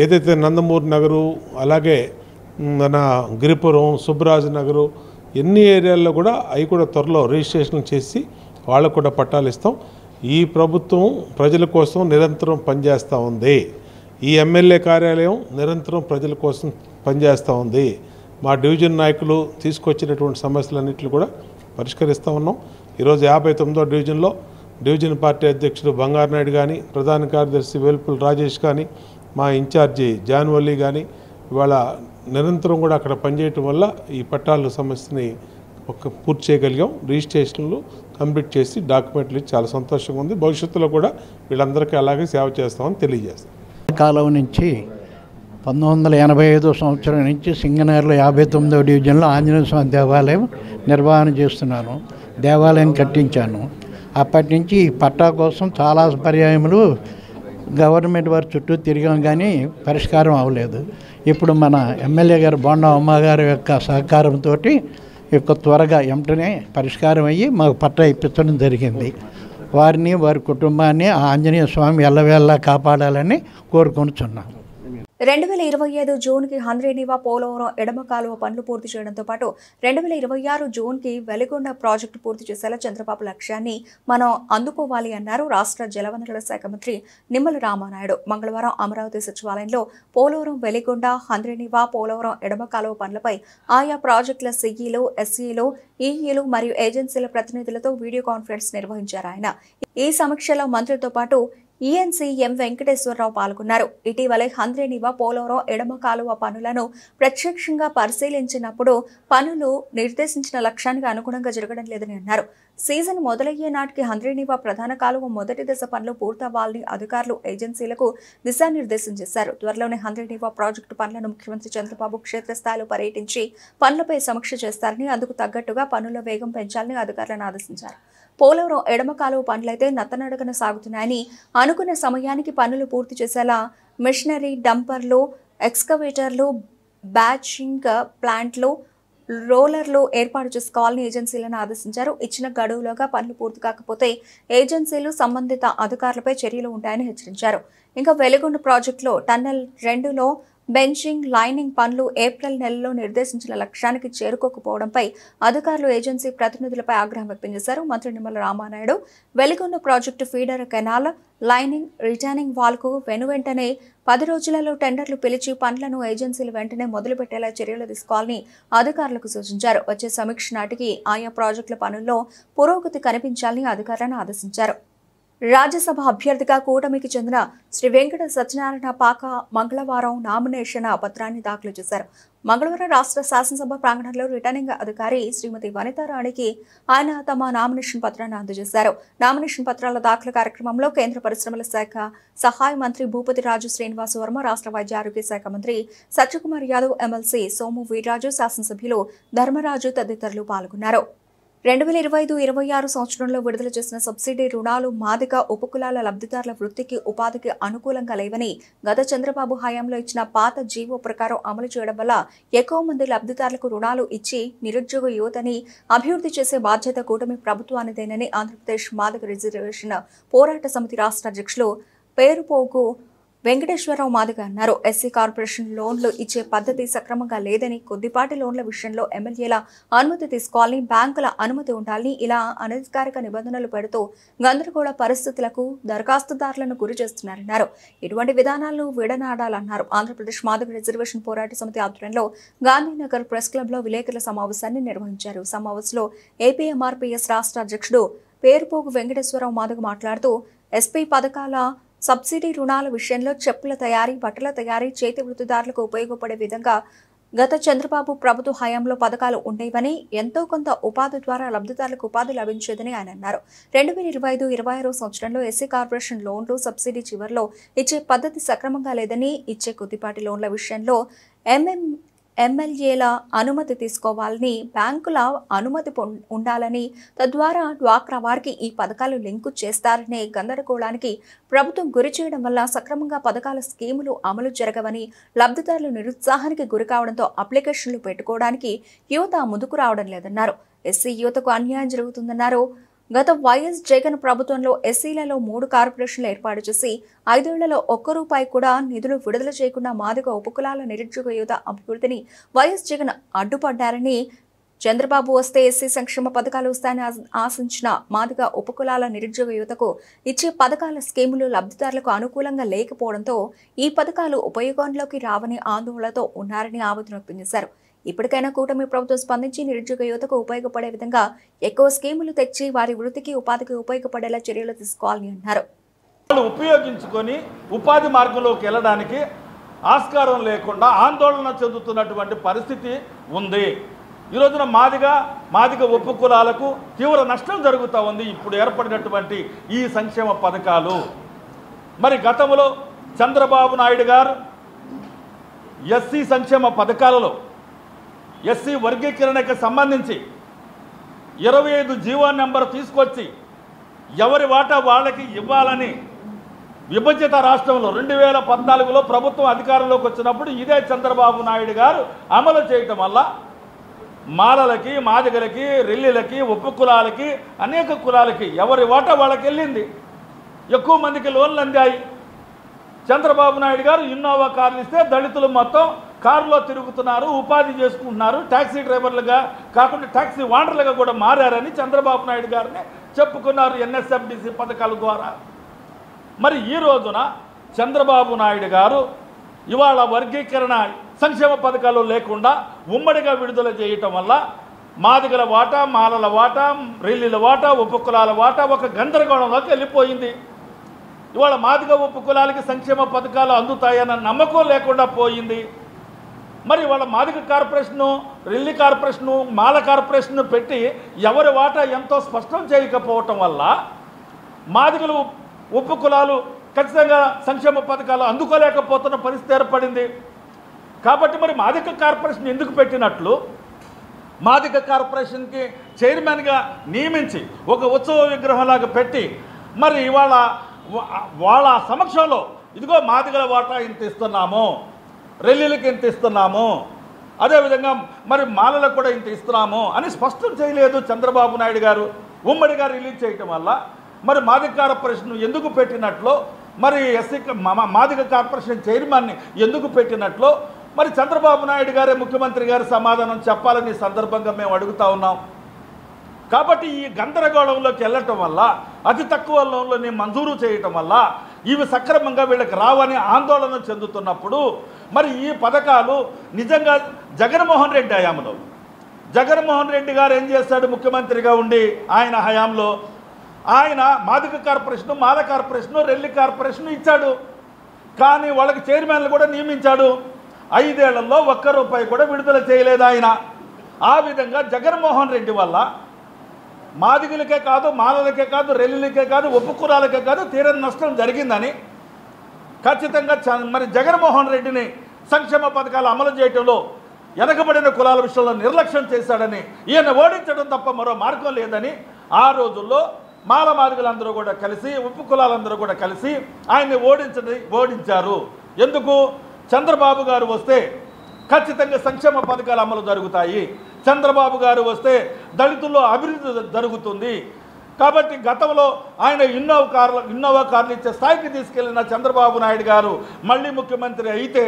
ఏదైతే నందమూరి నగరు, అలాగే మన గిరిపురం, సుబ్బరాజు నగరు ఎన్ని ఏరియాల్లో కూడా అవి కూడా త్వరలో రిజిస్ట్రేషన్ చేసి వాళ్ళకు కూడా పట్టాలు ఇస్తాం. ఈ ప్రభుత్వం ప్రజల కోసం నిరంతరం పనిచేస్తూ ఉంది. ఈ ఎమ్మెల్యే కార్యాలయం నిరంతరం ప్రజల కోసం పనిచేస్తూ ఉంది. మా డివిజన్ నాయకులు తీసుకొచ్చినటువంటి సమస్యలన్నింటినీ కూడా పరిష్కరిస్తూ ఉన్నాం. ఈరోజు 59వ డివిజన్లో డివిజన్ పార్టీ అధ్యక్షుడు బంగారు నాయుడు కానీ, ప్రధాన కార్యదర్శి వేల్పుల రాజేష్ కానీ, మా ఇన్ఛార్జి జాన్వల్లి కానీ ఇవాళ నిరంతరం కూడా అక్కడ పనిచేయటం వల్ల ఈ పట్టాల సమస్యని పూర్తి చేయగలిగాం. రిజిస్ట్రేషన్లు కంప్లీట్ చేసి డాక్యుమెంట్లు ఇచ్చి చాలా సంతోషంగా ఉంది. భవిష్యత్తులో కూడా వీళ్ళందరికీ అలాగే సేవ చేస్తామని తెలియజేస్తాం. కాలం నుంచి 1985 సంవత్సరం నుంచి సింగనగర్లో 59వ డివిజన్లో ఆంజనేయ స్వామి దేవాలయం నిర్వహణ చేస్తున్నాను. దేవాలయం కట్టించాను. అప్పటి నుంచి పట్టా కోసం చాలా పర్యాయములు గవర్నమెంట్ వారి చుట్టూ తిరిగాం, కానీ పరిష్కారం అవ్వలేదు. ఇప్పుడు మన ఎమ్మెల్యే గారు బోండా ఉమా గారి యొక్క సహకారంతో త్వరగా వెంటనే పరిష్కారం అయ్యి మాకు పట్టా ఇప్పించడం జరిగింది. వారిని, వారి కుటుంబాన్ని ఆంజనేయ స్వామి ఎల్లవేళలా కాపాడాలని కోరుకొనుచున్నాను. 2025 జూన్కి హంద్రేనివా పోలవరం ఎడమ కాలువ పనులు పూర్తి చేయడంతో పాటు 2026 జూన్కి వెలిగొండ ప్రాజెక్టు పూర్తి చేసేలా చంద్రబాబు లక్ష్యాన్ని మనం అందుకోవాలి అన్నారు రాష్ట్ర జలవనరుల శాఖ మంత్రి నిమ్మల రామానాయుడు. మంగళవారం అమరావతి సచివాలయంలో పోలవరం, వెలిగొండ, హంద్రేనివా పోలవరం ఎడమ కాలువ పనులపై ఆయా ప్రాజెక్టుల సిఈలు, ఎస్ఈలు, ఈఈలు మరియు ఏజెన్సీల ప్రతినిధులతో వీడియో కాన్ఫరెన్స్ నిర్వహించారు ఆయన. ఈ సమీక్షలో మంత్రితో పాటు ఈఎన్సీ ఎం వెంకటేశ్వరరావు పాల్గొన్నారు. ఇటీవలే హంద్రేనివా పోలవరం ఎడమ కాలువ పనులను ప్రత్యక్షంగా పరిశీలించినప్పుడు పనులు నిర్దేశించిన లక్ష్యానికి అనుగుణంగా జరగడం లేదని అన్నారు. సీజన్ మొదలయ్యే నాటికి హంద్రేనివా ప్రధాన కాలువ మొదటి దశ పనులు పూర్తవ్వాలని అధికారులు, ఏజెన్సీలకు దిశానిర్దేశం చేశారు. త్వరలోనే హంద్రేనివా ప్రాజెక్టు పనులను ముఖ్యమంత్రి చంద్రబాబు క్షేత్రస్థాయిలో పర్యటించి పనులపై సమీక్ష చేస్తారని, అందుకు తగ్గట్టుగా పనుల వేగం పెంచాలని అధికారులను ఆదేశించారు. పోలవరం ఎడమ కాలువ పనులైతే నత్తనడకన సాగుతున్నాయని, అనుకున్న సమయానికి పనులు పూర్తి చేసేలా మిషనరీ, డంపర్లు, ఎక్స్కవేటర్లు, బ్యాచింగ్ ప్లాంట్లు, రోలర్లు ఏర్పాటు చేసుకోవాలని ఏజెన్సీలను ఆదేశించారు. ఇచ్చిన గడువులోగా పనులు పూర్తి కాకపోతే ఏజెన్సీలు సంబంధిత అధికారులపై చర్యలు ఉంటాయని హెచ్చరించారు. ఇంకా వెలుగొండ ప్రాజెక్టులో టన్నెల్ 2లో బెంచింగ్ లైనింగ్ పనులు ఏప్రిల్ నెలలో నిర్దేశించిన లక్ష్యానికి చేరుకోకపోవడంపై అధికారులు ఏజెన్సీ ప్రతినిధులపై ఆగ్రహం వ్యక్తం చేశారు. మంత్రి Nimmala Ramanaidu Veligonda project feeder canal lining returning వాల్కు వెనువెంటనే 10 రోజులలో టెండర్లు పిలిచి పనులను ఏజెన్సీలు వెంటనే మొదలుపెట్టేలా చర్యలు తీసుకోవాలని అధికారులకు సూచించారు. వచ్చే సమీక్ష నాటికి ఆయా ప్రాజెక్టుల పనుల్లో పురోగతి కనిపించాలని అధికారులను ఆదేశించారు. రాజ్యసభ అభ్యర్థిగా కూటమికి చెందిన శ్రీ వెంకట సత్యనారాయణ పాక మంగళవారం నామినేషన్ పత్రాన్ని దాఖలు చేశారు. మంగళవారం రాష్ట్ర శాసనసభ ప్రాంగణంలో రిటర్నింగ్ అధికారి శ్రీమతి వనితారాణికి ఆయన తమ నామినేషన్ పత్రాన్ని అందజేశారు. నామినేషన్ పత్రాల దాఖలు కార్యక్రమంలో కేంద్ర పరిశ్రమల శాఖ సహాయ మంత్రి భూపతి రాజు శ్రీనివాస్ వర్మ, రాష్ట్ర వైద్య ఆరోగ్య శాఖ మంత్రి సత్యకుమార్ యాదవ్, ఎమ్మెల్సీ సోము వీర్రాజు, శాసనసభ్యులు ధర్మరాజు తదితరులు పాల్గొన్నారు. 2025-26 సంవత్సరంలో విడుదల చేసిన సబ్సిడీ రుణాలు మాదిగ ఉపకులాల లబ్ధిదారుల వృత్తికి ఉపాధికి అనుకూలంగా లేవని, గత చంద్రబాబు హయాంలో ఇచ్చిన పాత జీవో ప్రకారం అమలు చేయడం వల్ల ఎక్కువ మంది లబ్ధిదారులకు రుణాలు ఇచ్చి నిరుద్యోగ యువతని అభివృద్ధి చేసే బాధ్యత కూటమి ప్రభుత్వానిదేనని ఆంధ్రప్రదేశ్ మాదిగ రిజర్వేషన్ పోరాట సమితి రాష్ట్ర అధ్యక్షులు పేరుపోగు వెంకటేశ్వరరావు మాదిగ అన్నారు. ఎస్సీ కార్పొరేషన్ లోన్లు ఇచ్చే పద్ధతి సక్రమంగా లేదని, కొద్దిపాటి లోన్ల విషయంలో ఎమ్మెల్యేల అనుమతి తీసుకోవాలని, బ్యాంకుల అనుమతి ఉండాలని, ఇలా అనధికారిక నిబంధనలు పెడుతూ గందరగోళ పరిస్థితులకు దరఖాస్తుదారులను గురి చేస్తున్నారన్నారు. ఇటువంటి విధానాలను విడనాడాలన్నారు. ఆంధ్రప్రదేశ్ మాదిగ రిజర్వేషన్ పోరాట సమితి ఆధ్వర్యంలో గాంధీనగర్ ప్రెస్ క్లబ్లో విలేకరుల సమావేశాన్ని నిర్వహించారు. సమావేశంలో ఏపీఎంఆర్పీఎస్ రాష్ట్ర అధ్యక్షుడు పేరుపోగు వెంకటేశ్వరరావు మాదిగ మాట్లాడుతూ ఎస్పీ పథకాల సబ్సిడీ రుణాల విషయంలో చెప్పుల తయారీ, బట్టల తయారీ, చేతి వృత్తిదారులకు ఉపయోగపడే విధంగా గత చంద్రబాబు ప్రభుత్వ హయాంలో పథకాలు ఉండేవని, ఎంతో కొంత ఉపాధి ద్వారా లబ్ధిదారులకు ఉపాధి లభించేదని ఆయన అన్నారు. 2025-26 సంవత్సరంలో ఎస్సీ కార్పొరేషన్ లోన్లు సబ్సిడీ చివరిలో ఇచ్చే పద్ధతి సక్రమంగా లేదని, ఇచ్చే కొద్దిపాటి లోన్ల విషయంలో ఎమ్మెల్యేల అనుమతి తీసుకోవాలని, బ్యాంకుల అనుమతి ఉండాలని, తద్వారా డ్వాక్రా వారికి ఈ పథకాలు లింకు చేస్తారనే గందరగోళానికి ప్రభుత్వం గురి చేయడం వల్ల సక్రమంగా పథకాల స్కీములు అమలు జరగవని, లబ్ధిదారులు నిరుత్సాహానికి గురి కావడంతో అప్లికేషన్లు పెట్టుకోవడానికి యువత ముందుకు రావడం లేదన్నారు. ఎస్సీ యువతకు అన్యాయం జరుగుతుందన్నారు. గత వైఎస్ జగన్ ప్రభుత్వంలో ఎస్సీలలో 3 కార్పొరేషన్లు ఏర్పాటు చేసి 5 ఏళ్లలో ఒక్క రూపాయి కూడా నిధులు విడుదల చేయకుండా మాదిగ ఉపకులాల నిరుద్యోగ యువత అభివృద్ధిని వైఎస్ జగన్ అడ్డుపడ్డారని, చంద్రబాబు వస్తే ఎస్సీ సంక్షేమ పథకాలు వస్తాయని ఆశించిన మాదిగ ఉపకులాల నిరుద్యోగ యువతకు ఇచ్చే పథకాల స్కీములు లబ్ధిదారులకు అనుకూలంగా లేకపోవడంతో ఈ పథకాలు ఉపయోగంలోకి రావని ఆందోళనతో ఉన్నారని ఆవేదన వ్యక్తం చేశారు. ఇప్పటికైనా కూటమి ప్రభుత్వం స్పందించి నిరుద్యోగ యువతకు ఉపయోగపడే విధంగా ఎక్కువ స్కీములు తెచ్చి వారి వృత్తికి ఉపాధికి ఉపయోగపడేలా చర్యలు తీసుకోవాలని అన్నారు. ఉపయోగించుకొని ఉపాధి మార్గంలోకి వెళ్ళడానికి ఆస్కారం లేకుండా ఆందోళన చెందుతున్నటువంటి పరిస్థితి ఉంది. ఈ రోజున మాదిగ ఉపకులాలకు తీవ్ర నష్టం జరుగుతూ ఉంది ఇప్పుడు ఏర్పడినటువంటి ఈ సంక్షేమ పథకాలు. మరి గతంలో చంద్రబాబు నాయుడు గారు ఎస్సీ సంక్షేమ పథకాలలో ఎస్సీ వర్గీకరణకు సంబంధించి 25 జీవో నెంబర్ తీసుకొచ్చి ఎవరి వాటా వాళ్ళకి ఇవ్వాలని విభజిత రాష్ట్రంలో 2014లో ప్రభుత్వం అధికారంలోకి వచ్చినప్పుడు ఇదే చంద్రబాబు నాయుడు గారు అమలు చేయటం వల్ల మాలలకి, మాదిగలకి, రెల్లిలకి, ఉపకులాలకి, అనేక కులాలకి ఎవరి వాటా వాళ్ళకి వెళ్ళింది. ఎక్కువ మందికి లోన్లు అందాయి. చంద్రబాబు నాయుడు గారు ఇన్నోవా కార్లు ఇస్తే దళితులు మొత్తం కారులో తిరుగుతున్నారు, ఉపాధి చేసుకుంటున్నారు, ట్యాక్సీ డ్రైవర్లుగా కాకుండా ట్యాక్సీ ఓనర్లుగా కూడా మారారని చంద్రబాబు నాయుడు గారిని చెప్పుకున్నారు ఎన్ఎస్ఎఫ్డిసి పథకాల ద్వారా. మరి ఈ రోజున చంద్రబాబు నాయుడు గారు ఇవాళ వర్గీకరణ సంక్షేమ పథకాలు లేకుండా ఉమ్మడిగా విడుదల చేయటం వల్ల మాదిగల వాటా, మాలల వాటా, రెల్లిల వాటా, ఉపకులాల వాటా ఒక గందరగోళంలోకి వెళ్ళిపోయింది. ఇవాళ మాదిగ ఉపకులాలకి సంక్షేమ పథకాలు అందుతాయన్న నమ్మకం లేకుండా పోయింది. మరి వాళ్ళ మాదిగ కార్పొరేషను, రెల్లి కార్పొరేషను, మాల కార్పొరేషను పెట్టి ఎవరి వాటా ఎంతో స్పష్టం చేయకపోవటం వల్ల మాదిగలు ఉపకులాలు ఖచ్చితంగా సంక్షేమ పథకాలు అందుకోలేకపోతున్న పరిస్థితి ఏర్పడింది. కాబట్టి మరి మాదిగ కార్పొరేషన్ ఎందుకు పెట్టినట్లు, మాదిగ కార్పొరేషన్కి చైర్మన్గా నియమించి ఒక ఉత్సవ విగ్రహంలాగా పెట్టి మరి ఇవాళ వాళ్ళ సమక్షంలో ఇదిగో మాదిగల వాటా ఇంత ఇస్తున్నాము, రెల్లీలకి ఇంత ఇస్తున్నాము, అదేవిధంగా మరి మాలలకు కూడా ఇంత ఇస్తున్నాము అని స్పష్టం చేయలేదు చంద్రబాబు నాయుడు గారు. ఉమ్మడిగా రిలీజ్ చేయటం వల్ల మరి మాదిగ కార్పొరేషన్ ఎందుకు పెట్టినట్లు మరి ఎస్సీ మాదిగ కార్పొరేషన్ చైర్మన్ని ఎందుకు పెట్టినట్లు మరి చంద్రబాబు నాయుడు గారే ముఖ్యమంత్రి గారు సమాధానం చెప్పాలని సందర్భంగా మేము అడుగుతా ఉన్నాం. కాబట్టి ఈ గందరగోళంలోకి వెళ్ళటం వల్ల అతి తక్కువ లోన్లని మంజూరు చేయటం వల్ల ఇవి సక్రమంగా వీళ్ళకి రావని ఆందోళన చెందుతున్నప్పుడు మరి ఈ పథకాలు నిజంగా జగన్మోహన్ రెడ్డి హయాంలో జగన్మోహన్ రెడ్డి గారు ఏం చేశాడు? ముఖ్యమంత్రిగా ఉండి ఆయన హయాంలో ఆయన మాదిగ కార్పొరేషను, మాల కార్పొరేషను, రెల్లి కార్పొరేషను ఇచ్చాడు. కానీ వాళ్ళకి చైర్మన్లు కూడా నియమించాడు. 5 ఏళ్లలో ₹1 కూడా విడుదల చేయలేదు ఆయన. ఆ విధంగా జగన్మోహన్ రెడ్డి వల్ల మాదిగులకే కాదు, మాలలకే కాదు, రెల్లిలకే కాదు, ఉపకులాలకే కాదు తీరని నష్టం జరిగిందని ఖచ్చితంగా మరి జగన్మోహన్ రెడ్డిని సంక్షేమ పథకాలు అమలు చేయడంలో వెనకబడిన కులాల విషయంలో నిర్లక్ష్యం చేశాడని, ఈయన ఓడించడం తప్ప మరో మార్గం లేదని ఆ రోజుల్లో మాల మాదిగలందరూ కూడా కలిసి, ఉప కులాలందరూ కూడా కలిసి ఆయన్ని ఓడించారు. ఎందుకు? చంద్రబాబు గారు వస్తే ఖచ్చితంగా సంక్షేమ పథకాలు అమలు జరుగుతాయి, చంద్రబాబు గారు వస్తే దళితుల్లో అభివృద్ధి జరుగుతుంది. కాబట్టి గతంలో ఆయన ఇన్నోవా కార్లు ఇచ్చే స్థాయికి తీసుకెళ్లిన చంద్రబాబు నాయుడు గారు మళ్ళీ ముఖ్యమంత్రి అయితే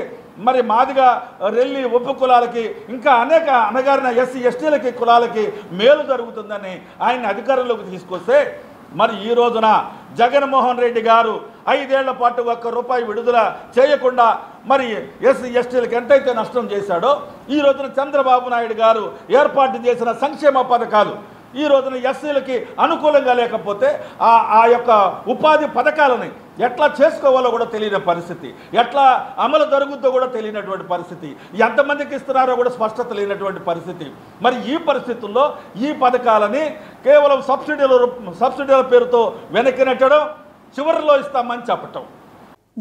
మరి మాదిగా, రెల్లి, ఉప కులాలకి ఇంకా అనేక అనగారిన ఎస్సీ ఎస్టీలకి కులాలకి మేలు జరుగుతుందని ఆయన అధికారంలోకి తీసుకొస్తే మరి ఈ రోజున జగన్మోహన్ రెడ్డి గారు 5 ఏళ్ల పాటు ₹1 విడుదల చేయకుండా మరి ఎస్సీ ఎస్టీలకు ఎంతైతే నష్టం చేశాడో ఈ రోజున చంద్రబాబు నాయుడు గారు ఏర్పాటు చేసిన సంక్షేమ పథకాలు ఈ రోజున ఎస్సీలకి అనుకూలంగా లేకపోతే ఆ యొక్క ఉపాధి పథకాలని ఎట్లా చేసుకోవాలో కూడా తెలియని పరిస్థితి, ఎట్లా అమలు జరుగుతుందో కూడా తెలియనటువంటి పరిస్థితి, ఎంతమందికి ఇస్తున్నారో కూడా స్పష్టత లేనటువంటి పరిస్థితి. మరి ఈ పరిస్థితుల్లో ఈ పథకాలని కేవలం సబ్సిడీల పేరుతో వెనక్కి నెట్టడం, చివరిలో ఇస్తామని చెప్పటం.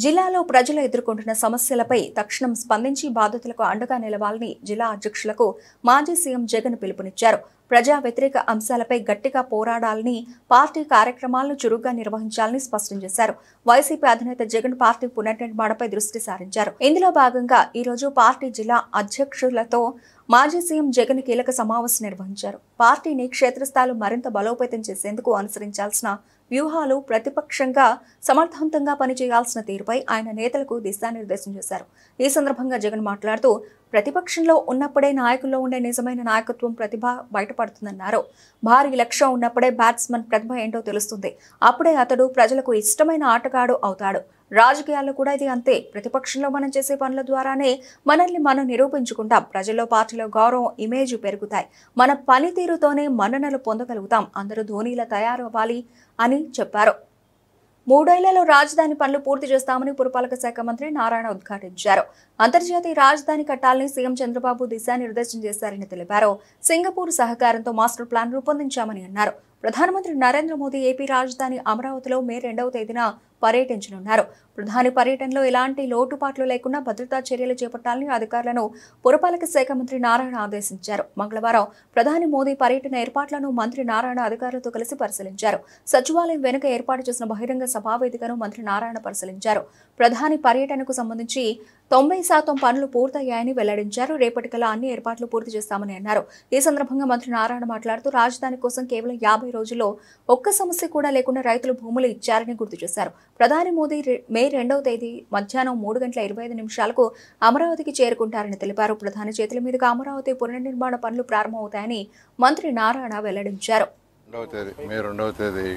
జిల్లాలో ప్రజలు ఎదుర్కొంటున్న సమస్యలపై తక్షణం స్పందించి బాధితులకు అండగా నిలవాలని జిల్లా అధ్యక్షులకు మాజీ సీఎం జగన్ పిలుపునిచ్చారు. ప్రజా వ్యతిరేక అంశాలపై గట్టిగా పోరాడాలని, పార్టీ కార్యక్రమాలను చురుగ్గా నిర్వహించాలని స్పష్టం చేశారు. వైసీపీ అధినేత జగన్ పార్టీ పునర్నిర్మాణంపై దృష్టి సారించారు. ఇందులో భాగంగా ఈ రోజు పార్టీ జిల్లా అధ్యక్షులతో మాజీ సీఎం జగన్ కీలక సమావేశం నిర్వహించారు. పార్టీని క్షేత్రస్థాయిలో మరింత బలోపేతం చేసేందుకు అనుసరించాల్సిన వ్యూహాలు, ప్రతిపక్షంగా సమర్థవంతంగా పనిచేయాల్సిన తీరుపై ఆయన నేతలకు దిశానిర్దేశం చేశారు. ఈ సందర్భంగా జగన్ మాట్లాడుతూ ప్రతిపక్షంలో ఉన్నప్పుడే నాయకుల్లో ఉండే నిజమైన నాయకత్వం ప్రతిభ బయటపడుతుందన్నారు. భారీ లక్ష్యం ఉన్నప్పుడే బ్యాట్స్మన్ ప్రతిభ ఏంటో తెలుస్తుంది. అప్పుడే అతడు ప్రజలకు ఇష్టమైన ఆటగాడు అవుతాడు. రాజకీయాల్లో కూడా ఇది అంతే. ప్రతిపక్షంలో మనం చేసే పనుల ద్వారానే మనల్ని మనం నిరూపించుకుంటాం. ప్రజల్లో, పార్టీలో గౌరవం, ఇమేజ్ పెరుగుతాయి. మన పనితీరుతోనే మన్ననలు పొందగలుగుతాం. అందరూ ధోనీలా తయారవ్వాలి అని చెప్పారు. 3 ఏళ్లలో రాజధాని పనులు పూర్తి చేస్తామని పురపాలక శాఖ మంత్రి నారాయణ ఉద్ఘాటించారు. అంతర్జాతీయ రాజధాని కట్టాలని సీఎం చంద్రబాబు దిశానిర్దేశం చేశారని తెలిపారు. సింగపూర్ సహకారంతో మాస్టర్ ప్లాన్ రూపొందించామని అన్నారు. ప్రధానమంత్రి నరేంద్ర మోదీ ఏపీ రాజధాని అమరావతిలో మే 2వ తేదీన పర్యటించనున్నారు. ప్రధాని పర్యటనలో ఎలాంటి లోటుపాట్లు లేకుండా భద్రతా చర్యలు చేపట్టాలని అధికారులను పురపాలక శాఖ మంత్రి నారాయణ ఆదేశించారు. మంగళవారం ప్రధాని మోదీ పర్యటన ఏర్పాట్లను మంత్రి నారాయణ అధికారులతో కలిసి పరిశీలించారు. సచివాలయం వెనుక ఏర్పాటు చేసిన బహిరంగ సభావేదికను మంత్రి నారాయణ పరిశీలించారు. ప్రధాని పర్యటనకు సంబంధించి 90% పనులు పూర్తయ్యాయని వెల్లడించారు. రేపటికల్లా అన్ని ఏర్పాట్లు పూర్తి చేస్తామని అన్నారు. ఈ సందర్భంగా మంత్రి నారాయణ మాట్లాడుతూ రాజధాని కోసం కేవలం 50 రోజుల్లో ఒక్క సమస్య కూడా లేకుండా రైతులు భూములు ఇచ్చారని గుర్తు చేశారు. ప్రధాని మోదీ మే 2వ తేదీ మధ్యాహ్నం 3:25 అమరావతికి చేరుకుంటారని తెలిపారు. ప్రధాని చేతుల మీదుగా అమరావతి పునర్నిర్మాణ పనులు ప్రారంభమవుతాయని మంత్రి నారాయణ వెల్లడించారు. మే 2వ తేదీ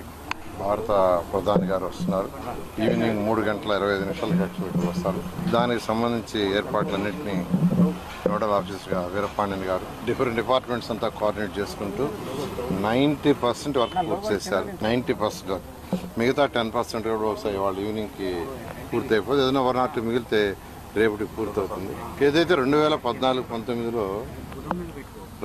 భారత ప్రధాని గారు వస్తున్నారు. ఈవినింగ్ 3:25 వస్తారు. దానికి సంబంధించి ఏర్పాట్లన్నింటినీ నోడల్ ఆఫీసర్గా వీరపాండ్యన్ గారు డిఫరెంట్ డిపార్ట్మెంట్స్ అంతా కోఆర్డినేట్ చేసుకుంటూ 90% వర్క్ పూర్తి చేశారు. 90% వర్క్, మిగతా 10% కూడా ఒకసారి వాళ్ళు ఈవినింగ్కి పూర్తి అయిపోతుంది. ఏదైనా 1 or 2 మిగిలితే రేపటికి పూర్తవుతుంది. ఏదైతే 2014-19లో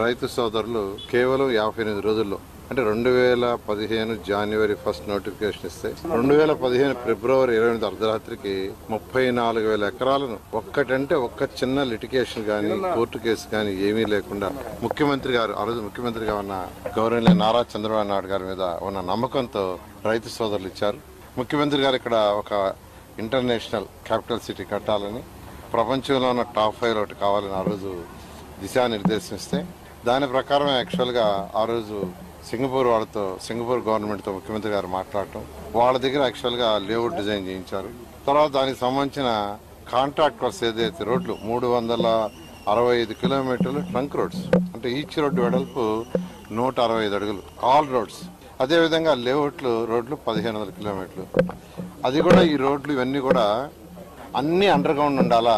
రైతు సోదరులు కేవలం 58 రోజుల్లో, అంటే 2015 జనవరి 1 నోటిఫికేషన్ ఇస్తే 2015 ఫిబ్రవరి 28 అర్ధరాత్రికి 34,000 ఎకరాలను ఒక్క చిన్న లిటిగేషన్ కానీ, కోర్టు కేసు కానీ ఏమీ లేకుండా ముఖ్యమంత్రి గారు, ఆ రోజు ముఖ్యమంత్రిగా ఉన్న గౌరవనీయ నారా చంద్రబాబు నాయుడు గారి మీద ఉన్న నమ్మకంతో రైతు సోదరులు ఇచ్చారు. ముఖ్యమంత్రి గారు ఇక్కడ ఒక ఇంటర్నేషనల్ క్యాపిటల్ సిటీ కట్టాలని, ప్రపంచంలో ఉన్న టాప్ 5 ఒకటి కావాలని ఆ రోజు దిశానిర్దేశిస్తే దాని ప్రకారం యాక్చువల్గా ఆ రోజు సింగపూర్ వాళ్ళతో, సింగపూర్ గవర్నమెంట్తో ముఖ్యమంత్రి గారు మాట్లాడటం, వాళ్ళ దగ్గర యాక్చువల్గా లేఅవుట్ డిజైన్ చేయించారు. తర్వాత దానికి సంబంధించిన కాంట్రాక్ట్ వర్క్స్ ఏదైతే రోడ్లు 365 కిలోమీటర్లు ట్రంక్ రోడ్స్, అంటే ఈచ్ రోడ్డు వెడల్పు 165 అడుగులు ఆల్ రోడ్స్. అదేవిధంగా లేఅవుట్లు రోడ్లు 1500 కిలోమీటర్లు. అది కూడా ఈ రోడ్లు ఇవన్నీ కూడా అన్నీ అండర్ గ్రౌండ్ ఉండాలా,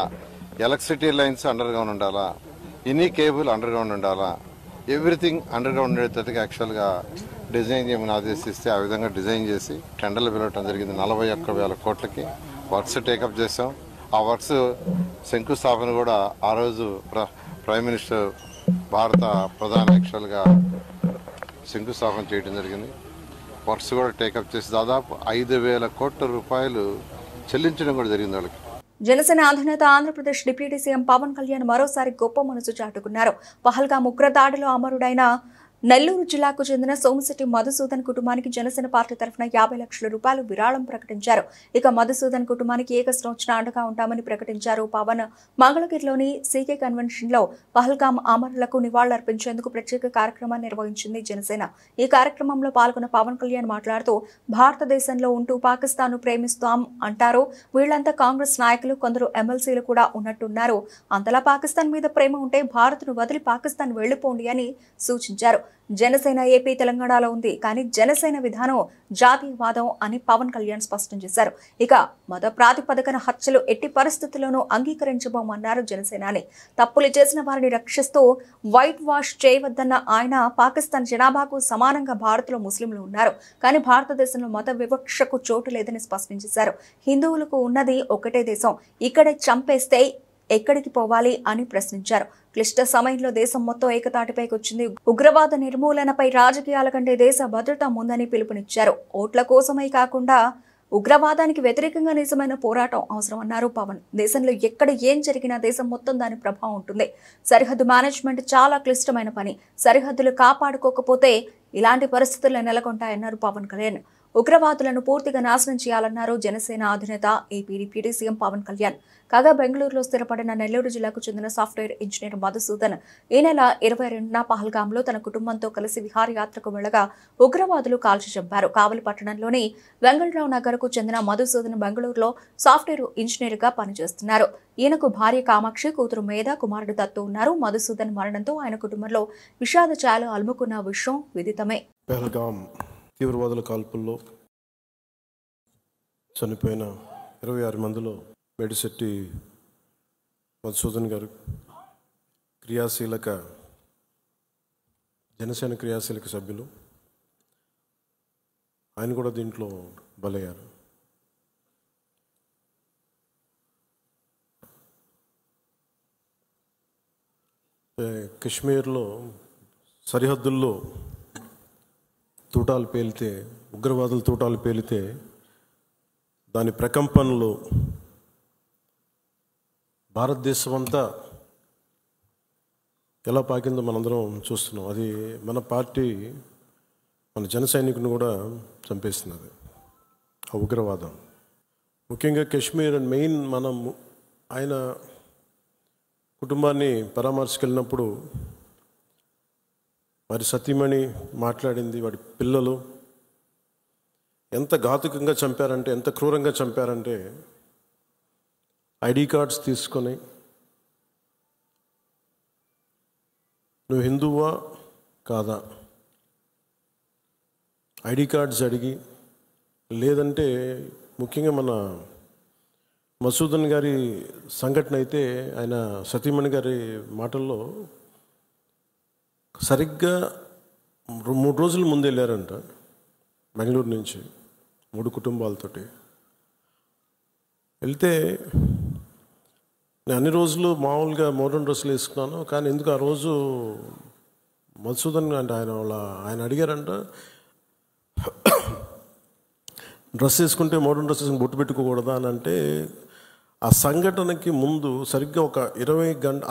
ఎలక్ట్రిసిటీ లైన్స్ అండర్ గ్రౌండ్ ఉండాలా, ఎనీ కేబుల్ అండర్ గ్రౌండ్ ఉండాలా, ఎవ్రీథింగ్ అండర్ గ్రౌండ్ ఉండేటట్టుగా యాక్చువల్గా డిజైన్ చేయమని ఆదేశిస్తే ఆ విధంగా డిజైన్ చేసి టెండర్లు పిలవటం జరిగింది. 41,000 కోట్లకి వర్క్స్ టేకప్ చేసాం. ఆ వర్క్స్ శంకుస్థాపన కూడా ఆ రోజు ప్రైమ్ మినిస్టర్ భారత ప్రధాని యాక్చువల్గా శంకుస్థాపన చేయడం జరిగింది. వర్క్స్ కూడా టేకప్ చేసి దాదాపు 5,000 కోట్ల రూపాయలు చెల్లించడం కూడా జరిగింది వాళ్ళకి. జనసేన అధినేత ఆంధ్రప్రదేశ్ డిప్యూటీ సీఎం పవన్ కళ్యాణ్ మరోసారి గొప్ప మనసు చాటుకున్నారు. పహల్గామ్ ఉగ్రదాడిలో అమరుడైన నెల్లూరు జిల్లాకు చెందిన సోమిశెట్టి మధుసూదన్ కుటుంబానికి జనసేన పార్టీ తరఫున 50 లక్షల రూపాయలు విరాళం ప్రకటించారు. ఇక మధుసూదన్ కుటుంబానికి ఏ కష్టం వచ్చినా అండగా ఉంటామని ప్రకటించారు. పవన్ మంగళగిరిలోని సీకే కన్వెన్షన్ లో పహల్గామ్ అమరులకు నివాళులర్పించేందుకు ప్రత్యేక కార్యక్రమాన్ని నిర్వహించింది జనసేన. ఈ కార్యక్రమంలో పాల్గొన్న పవన్ కళ్యాణ్ మాట్లాడుతూ, భారతదేశంలో ఉంటూ పాకిస్తాన్ ప్రేమిస్తాం అంటారు. వీళ్లంతా కాంగ్రెస్ నాయకులు, కొందరు ఎమ్మెల్సీలు కూడా ఉన్నట్టున్నారు. అంతలా పాకిస్తాన్ మీద ప్రేమ ఉంటే భారత్ను వదిలి పాకిస్తాన్ వెళ్లిపోండి అని సూచించారు. జనసేన ఏపీ, తెలంగాణలో ఉంది, కానీ జనసేన విధానం జాతీయవాదం అని పవన్ కళ్యాణ్ స్పష్టం చేశారు. ఇక మత ప్రాతిపదికన హత్యలు ఎట్టి పరిస్థితుల్లోనూ అంగీకరించబోమన్నారు జనసేనాని. తప్పులు చేసిన వారిని రక్షిస్తూ వైట్ వాష్ చేయవద్దన్న ఆయన, పాకిస్తాన్ జనాభాకు సమానంగా భారత్లో ముస్లింలు ఉన్నారు, కానీ భారతదేశంలో మత వివక్షకు చోటు లేదని స్పష్టం చేశారు. హిందువులకు ఉన్నది ఒకటే దేశం, ఇక్కడే చంపేస్తే ఎక్కడికి పోవాలి అని ప్రశ్నించారు. క్లిష్ట సమయంలో దేశం మొత్తం ఏకతాటిపైకి వచ్చింది. ఉగ్రవాద నిర్మూలనపై రాజకీయాల కంటే దేశ భద్రత ముందని పిలుపునిచ్చారు. ఓట్ల కోసమై కాకుండా ఉగ్రవాదానికి వ్యతిరేకంగా నిజమైన పోరాటం అవసరమన్నారు పవన్. దేశంలో ఎక్కడ ఏం జరిగినా దేశం మొత్తం దాని ప్రభావం ఉంటుంది. సరిహద్దు మేనేజ్మెంట్ చాలా క్లిష్టమైన పని. సరిహద్దులు కాపాడుకోకపోతే ఇలాంటి పరిస్థితులు నెలకొంటాయన్నారు పవన్ కళ్యాణ్. ఉగ్రవాదులను పూర్తిగా నాశనం చేయాలన్నారు జనసేన అధినేత AP deputy CM Pawan Kalyan. కాగా బెంగళూరులో స్థిరపడిన నెల్లూరు జిల్లాకు చెందిన సాఫ్ట్వేర్ ఇంజనీర్ మధుసూదన్ ఈ నెల 22న పహల్గామ్లో తన కుటుంబంతో కలిసి విహారయాత్రకు వెళ్లగా ఉగ్రవాదులు కాల్చి చంపారు. కావలి పట్టణంలోని వెంగళరావు నగర్కు చెందిన మధుసూదన్ బెంగళూరులో సాఫ్ట్వేర్ ఇంజనీర్ గా పనిచేస్తున్నారు. ఈయనకు భార్య కామాక్షి, కూతురు మేధ, కుమారుడు దత్తు ఉన్నారు. మధుసూదన్ మరణంతో ఆయన కుటుంబంలో విషాద ఛాయలు అలుముకున్న విషయం విదితమే. తీవ్రవాదుల కాల్పుల్లో చనిపోయిన 26 మందిలో మేడిశెట్టి మధుసూదన్ గారు జనసేన క్రియాశీలక సభ్యులు, ఆయన కూడా దీంట్లో బలయ్యారు. కశ్మీర్లో సరిహద్దుల్లో తూటాలు పేలితే, ఉగ్రవాదుల తూటాలు పేలితే దాని ప్రకంపనలు భారతదేశం అంతా ఎలా పాకిందో మనందరం చూస్తున్నాం. అది మన పార్టీ, మన జన సైనికుని కూడా చంపేస్తున్నది ఆ ఉగ్రవాదం. ముఖ్యంగా కశ్మీర్ అండ్ మెయిన్ మనం ఆయన కుటుంబాన్ని పరామర్శకెళ్ళినప్పుడు వారి సతీమణి మాట్లాడింది, వాడి పిల్లలు ఎంత ఘాతుకంగా చంపారంటే, ఎంత క్రూరంగా చంపారంటే, ఐడి కార్డ్స్ తీసుకొని నువ్వు హిందువా కాదా ఐడి కార్డ్స్ అడిగి, లేదంటే ముఖ్యంగా మన మధుసూదన్ గారి సంఘటన అయితే ఆయన సతీమణి గారి మాటల్లో సరిగ్గా 3 రోజుల ముందు వెళ్ళారంట బెంగళూరు నుంచి 3 కుటుంబాలతోటి. వెళ్తే నేను అన్ని రోజులు మామూలుగా మోడర్న్ డ్రెస్సులు వేసుకున్నాను, కానీ ఎందుకు ఆ రోజు మధుసూదన్ అంటే ఆయన అడిగారంట, డ్రెస్ వేసుకుంటే మోడర్న్ డ్రెస్ వేసుకుని బొట్టు పెట్టుకోకూడదా అని. అంటే ఆ సంఘటనకి ముందు సరిగ్గా ఒక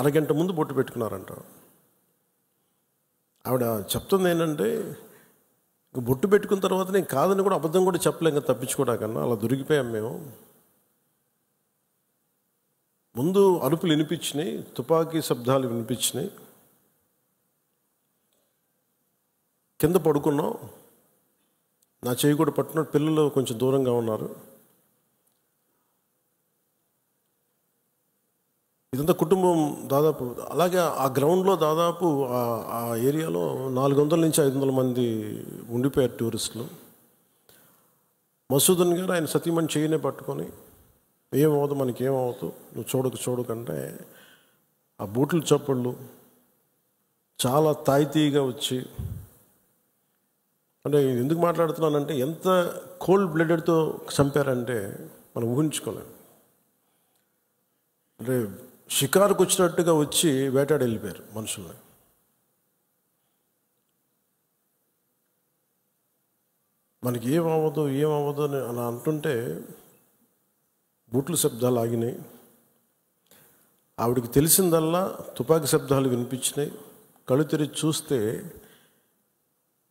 అరగంట ముందు బొట్టు పెట్టుకున్నారంట. ఆవిడ చెప్తుంది ఏంటంటే, బొట్టు పెట్టుకున్న తర్వాత నేను కాదని కూడా అబద్ధం కూడా చెప్పలేం కదా తప్పించుకోవడాకన్నా, అలా దొరికిపోయాం మేము. ముందు అరుపులు వినిపించినాయి, తుపాకీ శబ్దాలు వినిపించినాయి, కింద పడుకున్నాం, నా చేయి కూడా పట్టుకున్నాడు, పిల్లలు కొంచెం దూరంగా ఉన్నారు. ఇదంతా కుటుంబం దాదాపు. అలాగే ఆ గ్రౌండ్లో దాదాపు ఆ ఏరియాలో 400 నుంచి 500 మంది ఉండిపోయారు టూరిస్టులు. మసూదన్ గారు ఆయన సతీమణి చేయనే పట్టుకొని, ఏమవుతుంది మనకేమవుతు, నువ్వు చూడకంటే ఆ బూట్ల చప్పుళ్ళు చాలా తాయితీగా వచ్చి, అంటే ఎందుకు మాట్లాడుతున్నానంటే ఎంత కోల్డ్ బ్లడెడ్తో చంపారంటే మనం ఊహించుకోలేము. అంటే షికారుకు వచ్చినట్టుగా వచ్చి వేటాడి వెళ్ళిపోయారు మనుషుల్ని. మనకి ఏమవ్వదు అని అలా అంటుంటే బూట్ల శబ్దాలు ఆగినాయి. ఆవిడికి తెలిసిందల్లా తుపాకీ శబ్దాలు వినిపించినాయి. కళ్ళు తెరిచి చూస్తే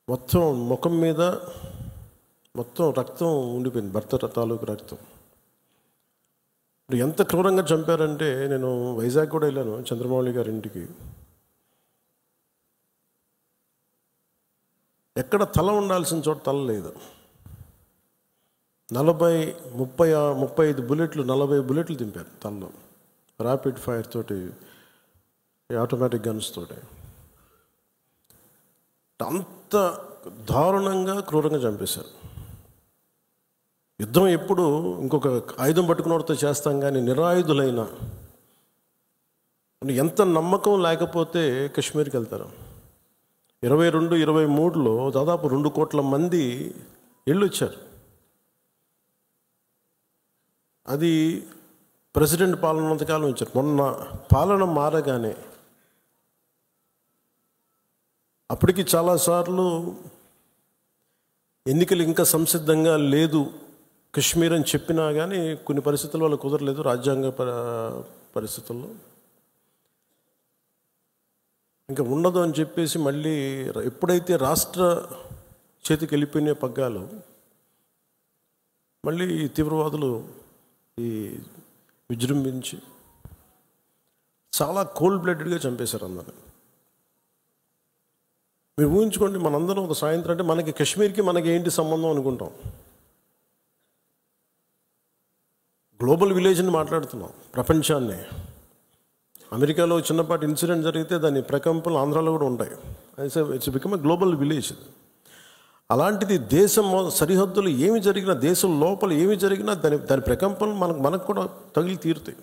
మొత్తం ముఖం మీద మొత్తం రక్తం ఉండిపోయింది, భర్త తాలూకు రక్తం. ఎంత క్రూరంగా చంపారంటే, నేను వైజాగ్ కూడా వెళ్ళాను చంద్రమౌళి గారి ఇంటికి. ఎక్కడ తల ఉండాల్సిన చోట తల లేదు. 35 బుల్లెట్లు 40 బుల్లెట్లు దింపారు తలలో, ర్యాపిడ్ ఫైర్ తోటి, ఆటోమేటిక్ గన్స్ తోటి. అంత దారుణంగా క్రూరంగా చంపేశారు. యుద్ధం ఎప్పుడు ఇంకొక ఆయుధం పట్టుకున్నవాడితో చేస్తాం, కానీ నిరాయుధులైన ఎంత నమ్మకం లేకపోతే కాశ్మీర్కి వెళ్తారు. 22-23లో దాదాపు 2 కోట్ల మంది వెళ్ళొచ్చారు. అది ప్రెసిడెంట్ పాలన ఉన్నంతకాలం ఇచ్చారు. మొన్న పాలన మారగానే అప్పటికి చాలాసార్లు ఎన్నికలు ఇంకా సంసిద్ధంగా లేదు కశ్మీర్ అని చెప్పినా కానీ కొన్ని పరిస్థితుల వల్ల కుదరలేదు, రాజ్యాంగ పరిస్థితుల్లో. ఇంకా ఉండదు అని చెప్పేసి మళ్ళీ ఎప్పుడైతే రాష్ట్ర చేతికి వెళ్ళిపోయిన పగ్గాలు, మళ్ళీ ఈ తీవ్రవాదులు విజృంభించి చాలా కోల్డ్ బ్లడెడ్గా చంపేశారు అందరూ. మీరు ఊహించుకోండి, మనందరం ఒక సాయంత్రం అంటే మనకి కాశ్మీర్కి మనకి ఏంటి సంబంధం అనుకుంటాం. గ్లోబల్ విలేజ్ని మాట్లాడుతున్నాం, ప్రపంచాన్ని. అమెరికాలో చిన్నపాటి ఇన్సిడెంట్ జరిగితే దాని ప్రకంపనలు ఆంధ్రాలో కూడా ఉంటాయి. It's become a global village. అలాంటిది దేశం సరిహద్దులు ఏమి జరిగినా, దేశం లోపల ఏమి జరిగినా దాని ప్రకంపనలు మనకు కూడా తగిలి తీరుతాయి.